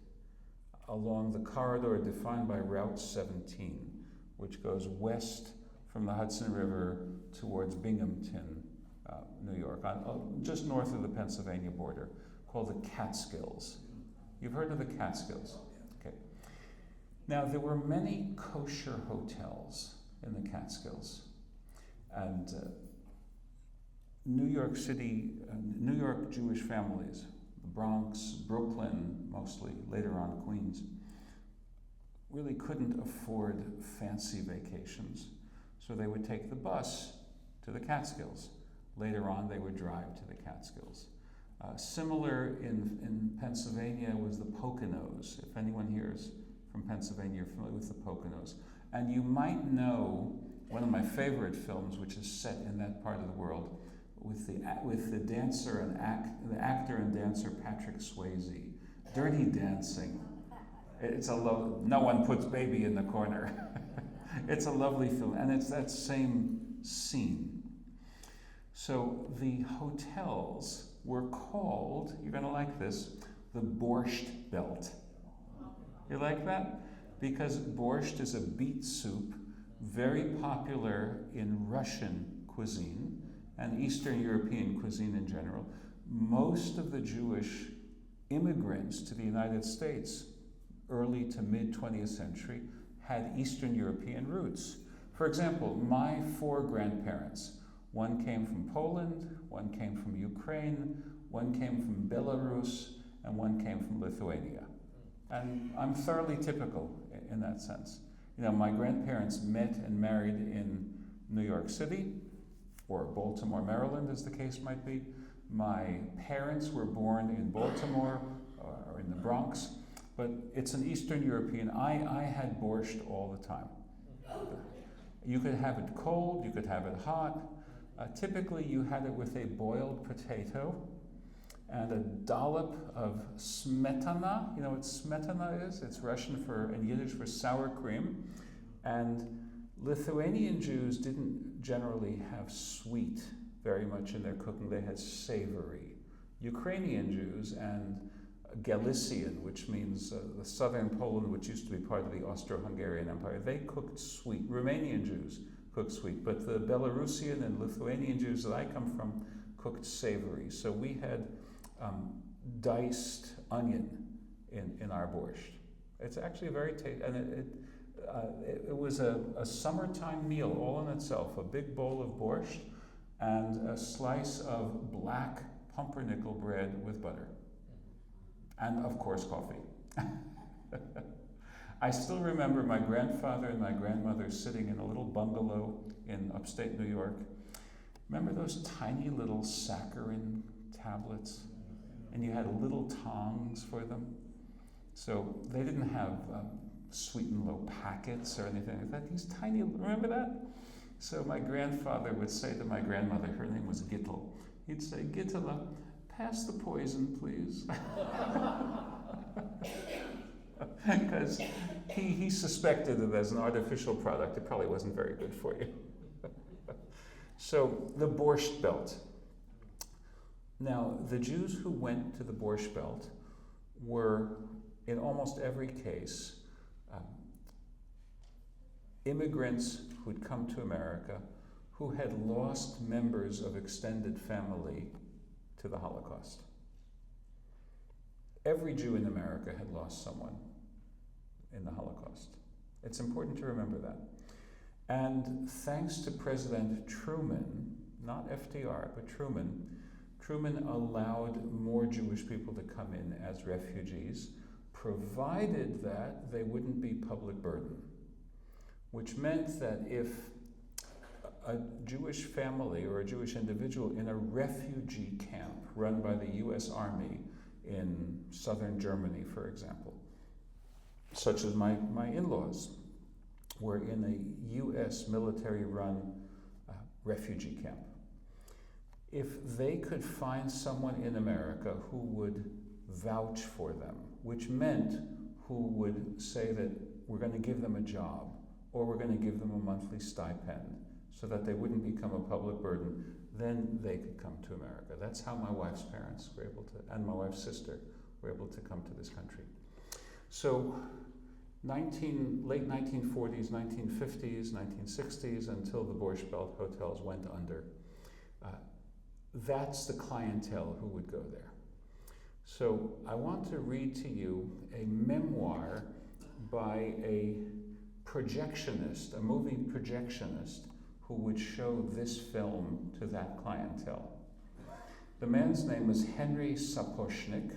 along the corridor defined by Route 17, which goes west from the Hudson River towards Binghamton, New York, just north of the Pennsylvania border, called the Catskills. You've heard of the Catskills? Okay. Now, there were many kosher hotels in the Catskills, and New York City, New York Jewish families, the Bronx, Brooklyn mostly, later on Queens, really couldn't afford fancy vacations. So they would take the bus to the Catskills. Later on, they would drive to the Catskills. Similar in Pennsylvania was the Poconos. If anyone here is from Pennsylvania, you're familiar with the Poconos. And you might know one of my favorite films, which is set in that part of the world, with the dancer and the actor and dancer Patrick Swayze, Dirty Dancing. It's no one puts baby in the corner. It's a lovely film, and it's that same scene. So the hotels were called, you're going to like this, the Borscht Belt. You like that? Because borscht is a beet soup, very popular in Russian cuisine and Eastern European cuisine in general. Most of the Jewish immigrants to the United States, early to mid 20th century, had Eastern European roots. For example, my 4 grandparents, one came from Poland, one came from Ukraine, one came from Belarus, and one came from Lithuania. And I'm thoroughly typical in that sense. You know, my grandparents met and married in New York City, or Baltimore, Maryland, as the case might be. My parents were born in Baltimore or in the Bronx, but it's an Eastern European. I had borscht all the time. You could have it cold, you could have it hot. Typically, you had it with a boiled potato and a dollop of smetana. You know what smetana is? It's Russian for, and Yiddish for sour cream. And Lithuanian Jews didn't generally have sweet very much in their cooking. They had savory. Ukrainian Jews and Galician, which means the southern Poland, which used to be part of the Austro-Hungarian Empire, they cooked sweet. Romanian Jews cooked sweet, but the Belarusian and Lithuanian Jews that I come from cooked savory. So we had diced onion in our borscht. It's actually a very tasty, and it was a summertime meal all in itself, a big bowl of borscht and a slice of black pumpernickel bread with butter. And of course, coffee. I still remember my grandfather and my grandmother sitting in a little bungalow in upstate New York. Remember those tiny little saccharin tablets? And you had little tongs for them? So they didn't have sweet and low packets or anything like that. These tiny, remember that? So my grandfather would say to my grandmother, her name was Gittel, he'd say, Gittela, pass the poison, please. Because he suspected that as an artificial product, it probably wasn't very good for you. So the Borscht Belt. Now, the Jews who went to the Borscht Belt were, in almost every case, immigrants who'd come to America who had lost members of extended family to the Holocaust. Every Jew in America had lost someone in the Holocaust. It's important to remember that. And thanks to President Truman, not FDR, but Truman allowed more Jewish people to come in as refugees, provided that they wouldn't be public burden, which meant that if a Jewish family or a Jewish individual in a refugee camp run by the US Army in southern Germany, for example, such as my in-laws were in a US military-run refugee camp. If they could find someone in America who would vouch for them, which meant who would say that we're going to give them a job or we're going to give them a monthly stipend so that they wouldn't become a public burden, then they could come to America. That's how my wife's parents were able to, and my wife's sister were able to come to this country. So late 1940s, 1950s, 1960s, until the Borscht Belt hotels went under. That's the clientele who would go there. So I want to read to you a memoir by a projectionist, a movie projectionist, who would show this film to that clientele. The man's name is Henry Sapochnik,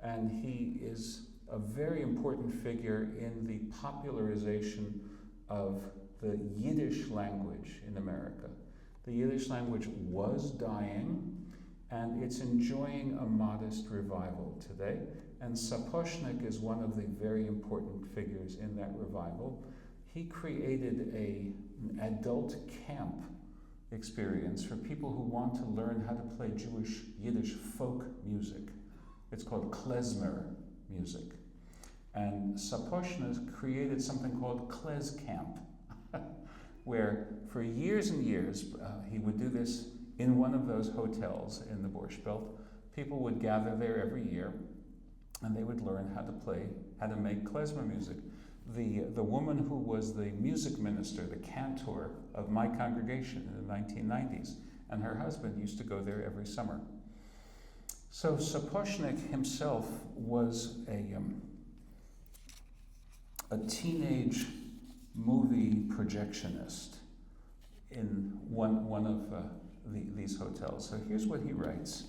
and he is a very important figure in the popularization of the Yiddish language in America. The Yiddish language was dying, and it's enjoying a modest revival today. And Sapochnik is one of the very important figures in that revival. He created an adult camp experience for people who want to learn how to play Jewish Yiddish folk music. It's called klezmer music. And Sapochnik created something called Klez Camp, where for years and years, he would do this in one of those hotels in the Borscht Belt. People would gather there every year, and they would learn how to make klezmer music. The woman who was the music minister, the cantor of my congregation in the 1990s, and her husband used to go there every summer. So Sapochnik himself was a teenage movie projectionist in one of these hotels. So here's what he writes.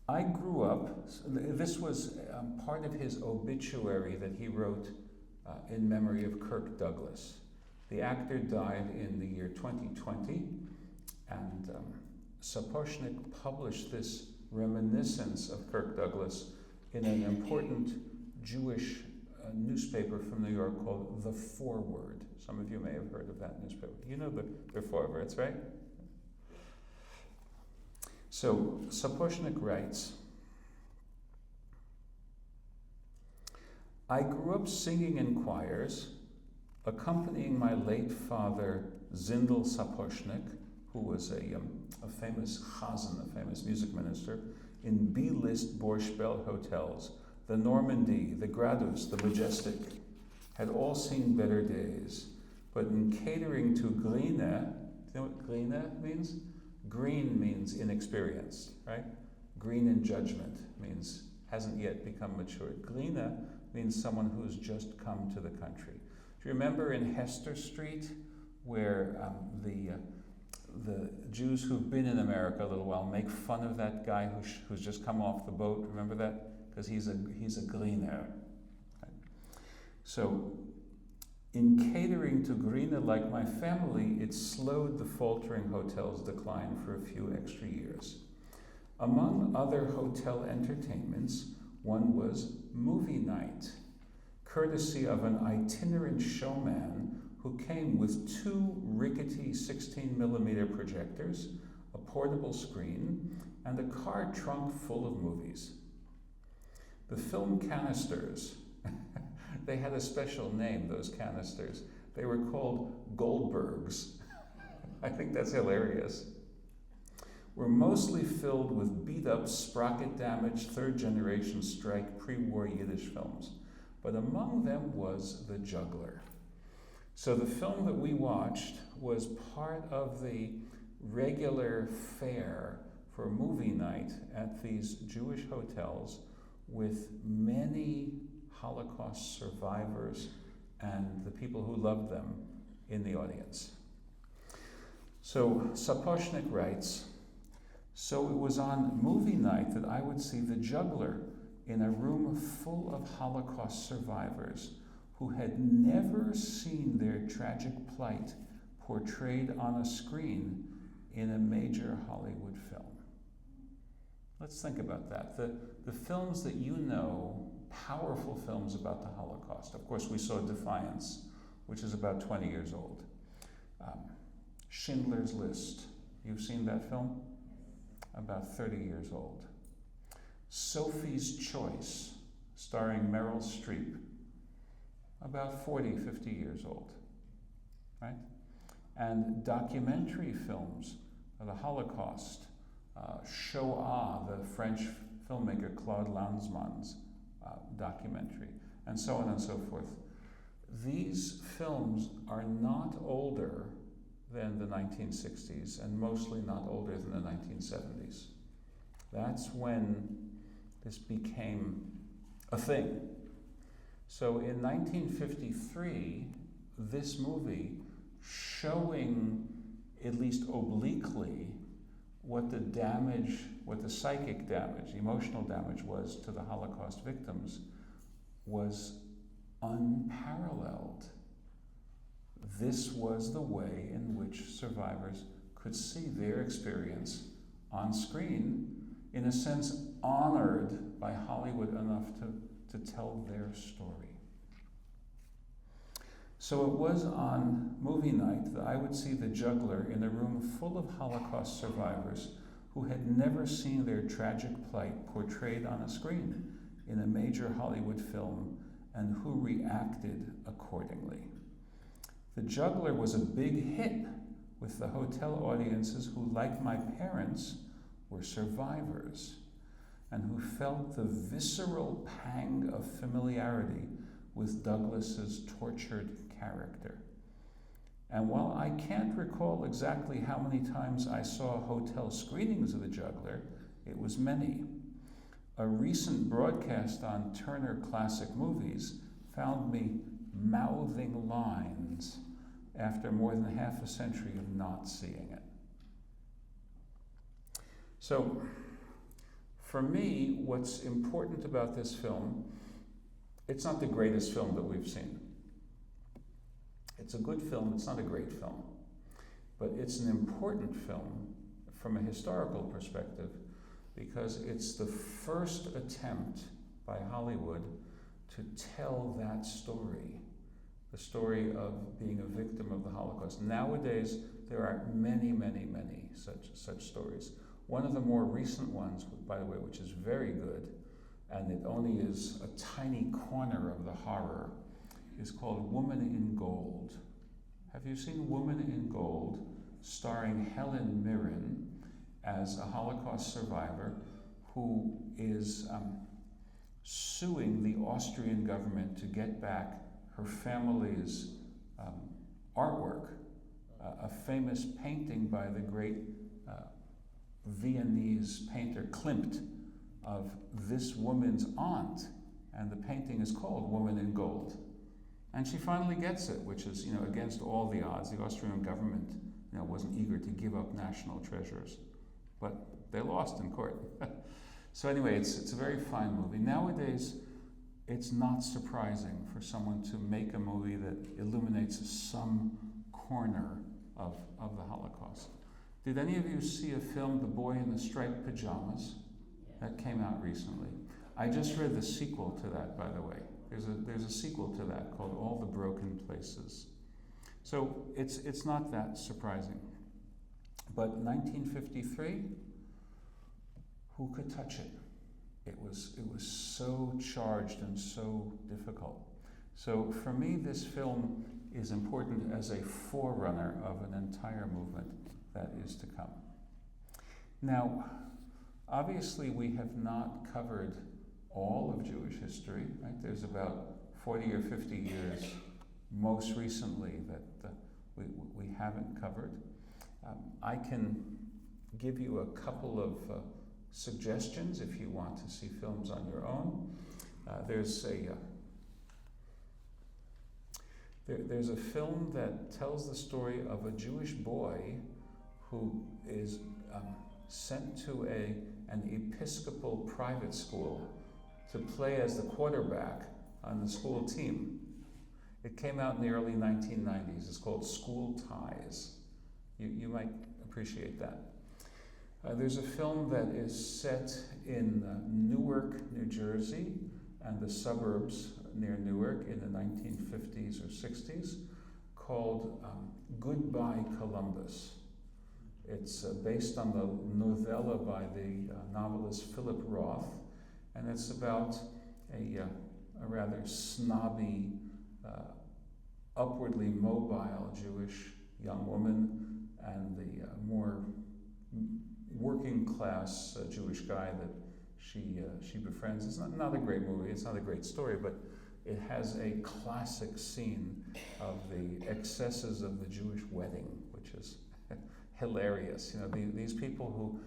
I grew up, this was part of his obituary that he wrote in memory of Kirk Douglas. The actor died in the year 2020, and Sapochnik published this reminiscence of Kirk Douglas in an important Jewish a newspaper from New York called The Forward. Some of you may have heard of that newspaper. You know the Forwards, right? So Sapochnik writes, I grew up singing in choirs, accompanying my late father, Zindel Sapochnik, who was a famous chazan, a famous music minister, in B-list Borscht Bell hotels. The Normandy, the Gradus, the Majestic had all seen better days. But in catering to Grine, do you know what Grine means? Green means inexperienced, right? Green in judgment means hasn't yet become matured. Grine means someone who's just come to the country. Do you remember in Hester Street where the Jews who've been in America a little while make fun of that guy who's just come off the boat? Remember that? Because he's a Griner. Right? So in catering to Grine like my family, it slowed the faltering hotel's decline for a few extra years. Among other hotel entertainments, one was movie night, courtesy of an itinerant showman who came with 2 rickety 16mm projectors, a portable screen, and a car trunk full of movies. The film canisters, they had a special name, those canisters. They were called Goldbergs. I think that's hilarious. Were mostly filled with beat-up, sprocket-damaged, third-generation strike pre-war Yiddish films. But among them was The Juggler. So the film that we watched was part of the regular fare for movie night at these Jewish hotels with many Holocaust survivors and the people who loved them in the audience. So Sapochnik writes, so it was on movie night that I would see The Juggler in a room full of Holocaust survivors who had never seen their tragic plight portrayed on a screen in a major Hollywood film. Let's think about that. The films that you know, powerful films about the Holocaust. Of course, we saw Defiance, which is about 20 years old. Schindler's List. You've seen that film? About 30 years old. Sophie's Choice, starring Meryl Streep. About 40, 50 years old, right? And documentary films of the Holocaust, Shoah, the French filmmaker Claude Lanzmann's documentary, and so on and so forth. These films are not older than the 1960s and mostly not older than the 1970s. That's when this became a thing. So in 1953, this movie, showing at least obliquely what the damage, what the psychic damage, emotional damage was to the Holocaust victims, was unparalleled. This was the way in which survivors could see their experience on screen, in a sense honored by Hollywood enough to tell their story. So it was on movie night that I would see The Juggler in a room full of Holocaust survivors who had never seen their tragic plight portrayed on a screen in a major Hollywood film and who reacted accordingly. The Juggler was a big hit with the hotel audiences who, like my parents, were survivors and who felt the visceral pang of familiarity with Douglas's tortured character. And while I can't recall exactly how many times I saw hotel screenings of The Juggler, it was many. A recent broadcast on Turner Classic Movies found me mouthing lines after more than half a century of not seeing it. So, for me, what's important about this film, it's not the greatest film that we've seen. It's a good film, it's not a great film. But it's an important film from a historical perspective because it's the first attempt by Hollywood to tell that story, the story of being a victim of the Holocaust. Nowadays, there are many, many, many such stories. One of the more recent ones, by the way, which is very good, and it only is a tiny corner of the horror, is called Woman in Gold. Have you seen Woman in Gold, starring Helen Mirren as a Holocaust survivor who is suing the Austrian government to get back her family's artwork, a famous painting by the great Viennese painter Klimt of this woman's aunt, and the painting is called Woman in Gold. And she finally gets it, which is, against all the odds. The Austrian government, wasn't eager to give up national treasures, but they lost in court. So anyway, it's a very fine movie. Nowadays, it's not surprising for someone to make a movie that illuminates some corner of the Holocaust. Did any of you see a film, The Boy in the Striped Pajamas? That came out recently. I just read the sequel to that, by the way. There's a sequel to that called All the Broken Places. So it's not that surprising. But 1953, who could touch it? It was so charged and so difficult. So for me, this film is important as a forerunner of an entire movement that is to come. Now, obviously, we have not covered all of Jewish history, right? There's about 40 or 50 years most recently that we haven't covered. I can give you a couple of suggestions if you want to see films on your own. There's a film that tells the story of a Jewish boy who is sent to an Episcopal private school to play as the quarterback on the school team. It came out in the early 1990s. It's called School Ties. You might appreciate that. There's a film that is set in Newark, New Jersey, and the suburbs near Newark in the 1950s or 60s, called Goodbye Columbus. It's based on the novella by the novelist Philip Roth, and it's about a rather snobby, upwardly mobile Jewish young woman and the more working class Jewish guy that she befriends. It's not a great movie, it's not a great story, but it has a classic scene of the excesses of the Jewish wedding, which is hilarious. These people who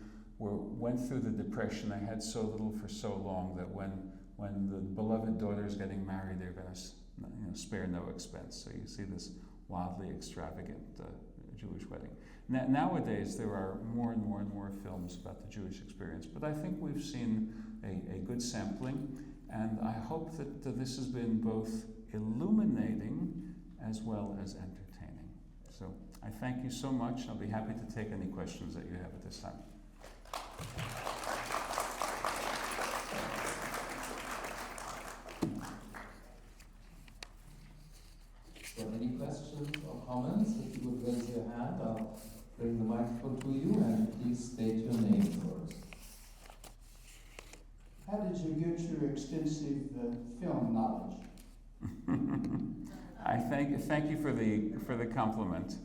went through the Depression, they had so little for so long that when the beloved daughter is getting married, they're going to spare no expense. So you see this wildly extravagant Jewish wedding. Nowadays, there are more and more and more films about the Jewish experience, but I think we've seen a good sampling, and I hope that this has been both illuminating as well as entertaining. So I thank you so much. I'll be happy to take any questions that you have at this time. So any questions or comments? If you would raise your hand, I'll bring the microphone to you, and please state your name first. How did you get your extensive film knowledge? I thank you for the compliment.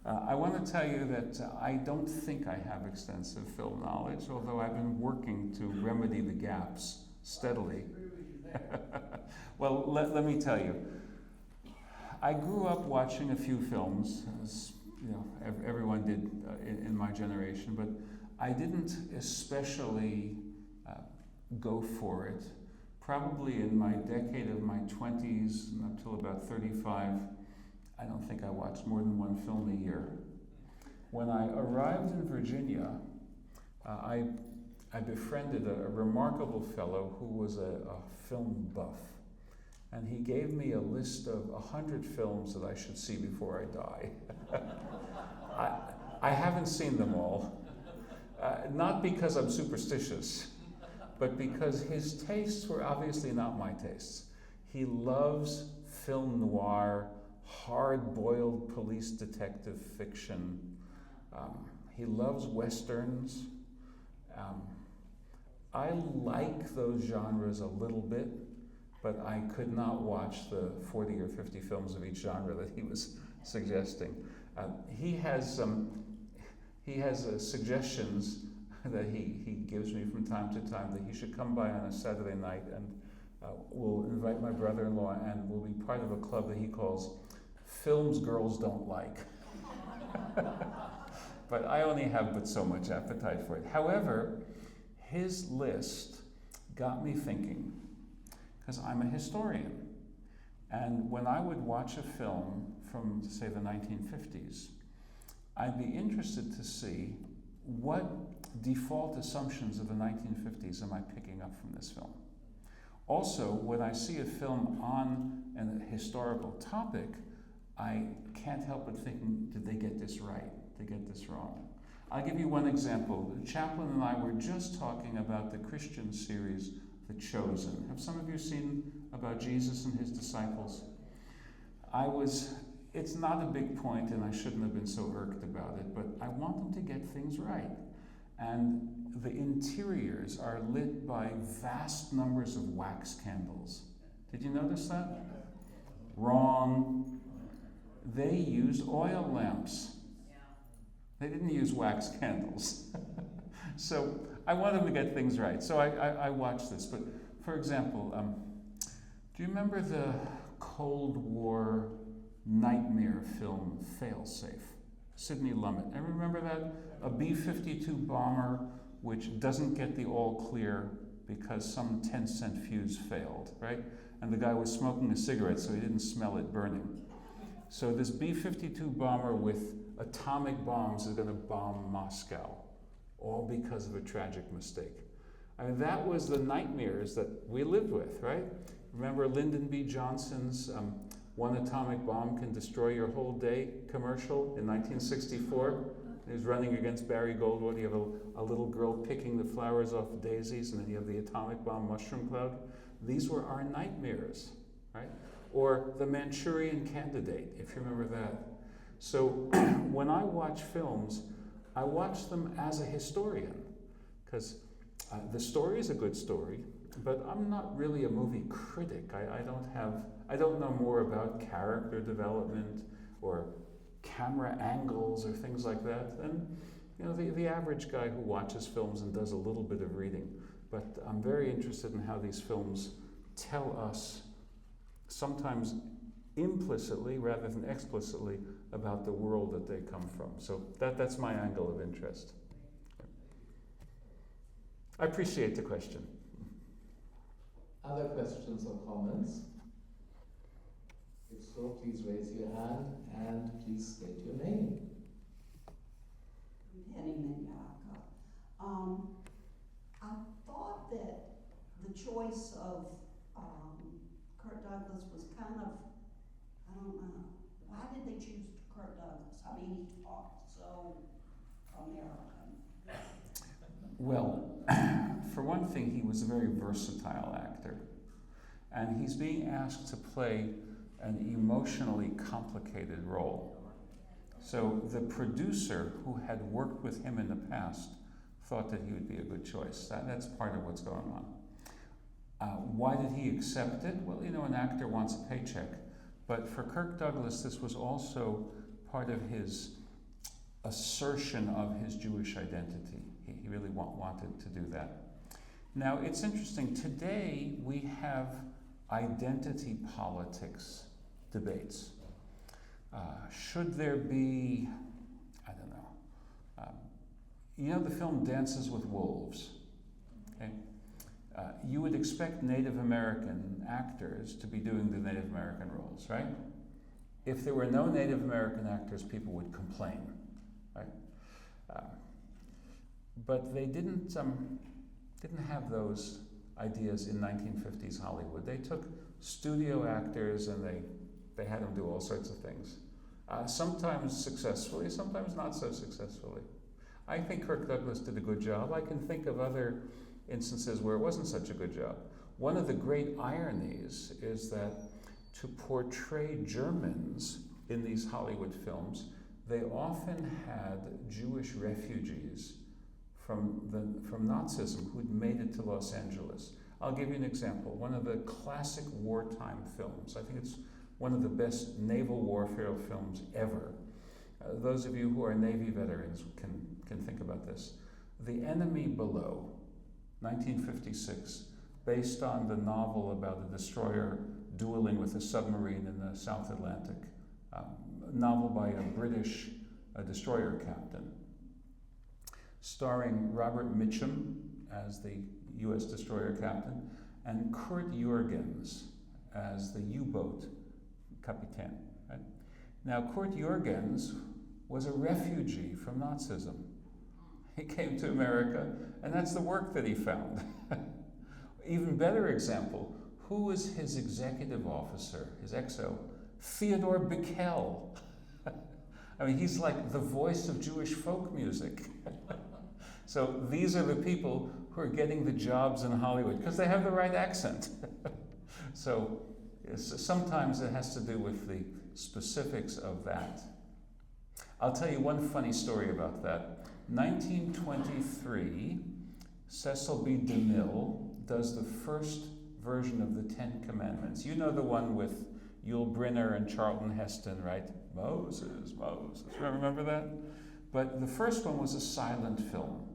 I want to tell you that I don't think I have extensive film knowledge, although I've been working to remedy the gaps steadily. Well, let me tell you. I grew up watching a few films, as everyone did in my generation, but I didn't especially go for it. Probably in my decade of my 20s, up till about 35, I don't think I watched more than one film a year. When I arrived in Virginia, I befriended a remarkable fellow who was a film buff. And he gave me a list of 100 films that I should see before I die. I haven't seen them all. Not because I'm superstitious, but because his tastes were obviously not my tastes. He loves film noir, hard-boiled police detective fiction. He loves westerns. I like those genres a little bit, but I could not watch the 40 or 50 films of each genre that he was suggesting. He has suggestions that he gives me from time to time that he should come by on a Saturday night, and we'll invite my brother-in-law, and we'll be part of a club that he calls Films Girls Don't Like. But I only have but so much appetite for it. However, his list got me thinking, because I'm a historian, and when I would watch a film from, say, the 1950s, I'd be interested to see what default assumptions of the 1950s am I picking up from this film. Also, when I see a film on a historical topic, I can't help but thinking, did they get this right? Did they get this wrong? I'll give you one example. Chaplain and I were just talking about the Christian series, The Chosen. Have some of you seen about Jesus and his disciples? It's not a big point, and I shouldn't have been so irked about it, but I want them to get things right. And the interiors are lit by vast numbers of wax candles. Did you notice that? Wrong. They used oil lamps. They didn't use wax candles. So I want them to get things right. So I watched this. But for example, do you remember the Cold War nightmare film Failsafe? Sidney Lumet. Ever remember that? A B-52 bomber which doesn't get the all clear because some 10-cent fuse failed, right? And the guy was smoking a cigarette so he didn't smell it burning. So this B-52 bomber with atomic bombs is going to bomb Moscow, all because of a tragic mistake. I mean, that was the nightmares that we lived with, right? Remember Lyndon B. Johnson's "One atomic bomb can destroy your whole day" commercial in 1964? He was running against Barry Goldwater. You have a little girl picking the flowers off the daisies, and then you have the atomic bomb mushroom cloud. These were our nightmares, right? Or The Manchurian Candidate, if you remember that. So when I watch films, I watch them as a historian, because the story is a good story, but I'm not really a movie critic. I don't know more about character development or camera angles or things like that than the average guy who watches films and does a little bit of reading. But I'm very interested in how these films tell us, sometimes implicitly rather than explicitly, about the world that they come from. So that's my angle of interest. I appreciate the question. Other questions or comments? If so, please raise your hand and please state your name. Penny Minyaka. I thought that the choice of Kirk Douglas was kind of, I don't know, why did they choose Kirk Douglas? I mean, he talked so American. Well, for one thing, he was a very versatile actor. And he's being asked to play an emotionally complicated role. So the producer who had worked with him in the past thought that he would be a good choice. That's part of what's going on. Why did he accept it? Well, an actor wants a paycheck. But for Kirk Douglas, this was also part of his assertion of his Jewish identity. He really wanted to do that. Now, it's interesting. Today, we have identity politics debates. Should there be, I don't know, the film Dances with Wolves, okay? You would expect Native American actors to be doing the Native American roles, right? If there were no Native American actors, people would complain, right? But they didn't have those ideas in 1950s Hollywood. They took studio actors and they had them do all sorts of things. Sometimes successfully, sometimes not so successfully. I think Kirk Douglas did a good job. I can think of other instances where it wasn't such a good job. One of the great ironies is that to portray Germans in these Hollywood films, they often had Jewish refugees from Nazism who'd made it to Los Angeles. I'll give you an example. One of the classic wartime films, I think it's one of the best naval warfare films ever. Those of you who are Navy veterans can think about this. The Enemy Below, 1956, based on the novel about a destroyer dueling with a submarine in the South Atlantic, a novel by a British destroyer captain, starring Robert Mitchum as the U.S. destroyer captain and Kurt Jürgens as the U-boat Kapitän. Right? Now, Kurt Jürgens was a refugee from Nazism. He came to America, and that's the work that he found. Even better example, who was his executive officer, his XO? Theodor Bickel. I mean, he's like the voice of Jewish folk music. So these are the people who are getting the jobs in Hollywood because they have the right accent. So sometimes it has to do with the specifics of that. I'll tell you one funny story about that. 1923, Cecil B. DeMille does the first version of the Ten Commandments. You know the one with Yul Brynner and Charlton Heston, right? Moses, Moses. Remember that? But the first one was a silent film.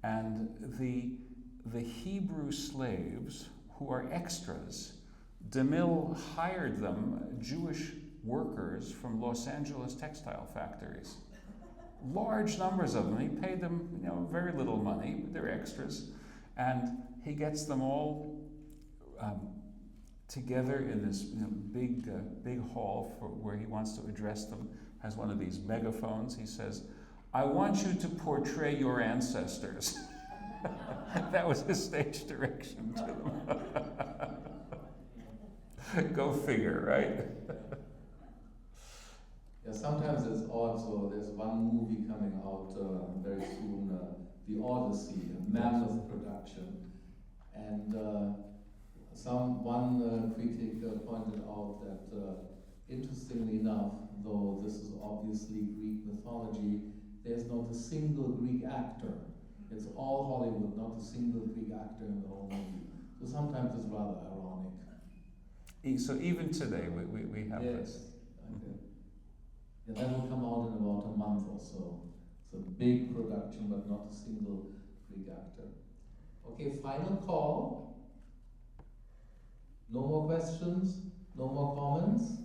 And the Hebrew slaves, who are extras, DeMille hired them, Jewish workers from Los Angeles textile factories. Large numbers of them. He paid them, very little money, but they're extras. And he gets them all together in this big hall where he wants to address them. Has one of these megaphones. He says, "I want you to portray your ancestors." That was his stage direction to them. Go figure, right? Yeah, sometimes it's also, there's one movie coming out very soon, The Odyssey, a mammoth production. And one critic pointed out that, interestingly enough, though this is obviously Greek mythology, there's not a single Greek actor. It's all Hollywood, not a single Greek actor in the whole movie. So sometimes it's rather ironic. So even today, we have this. Okay. Yeah, that will come out in about a month or so. It's a big production, but not a single Greek actor. Okay, final call. No more questions? No more comments?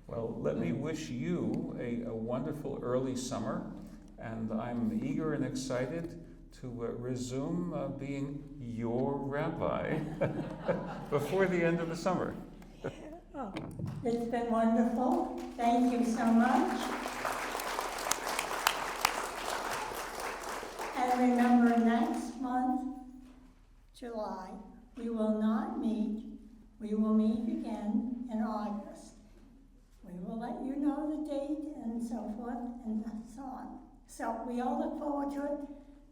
Well, let me wish you a wonderful early summer, and I'm eager and excited to resume being your rabbi before the end of the summer. Oh, it's been wonderful. Thank you so much. And remember, next month, July, we will not meet. We will meet again in August. We will let you know the date and so forth and so on. So we all look forward to it.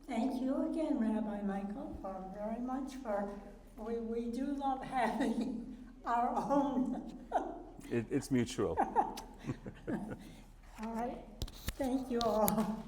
Thank you again, Rabbi Michael, very much we do love having our own. It's mutual. All right. Thank you all.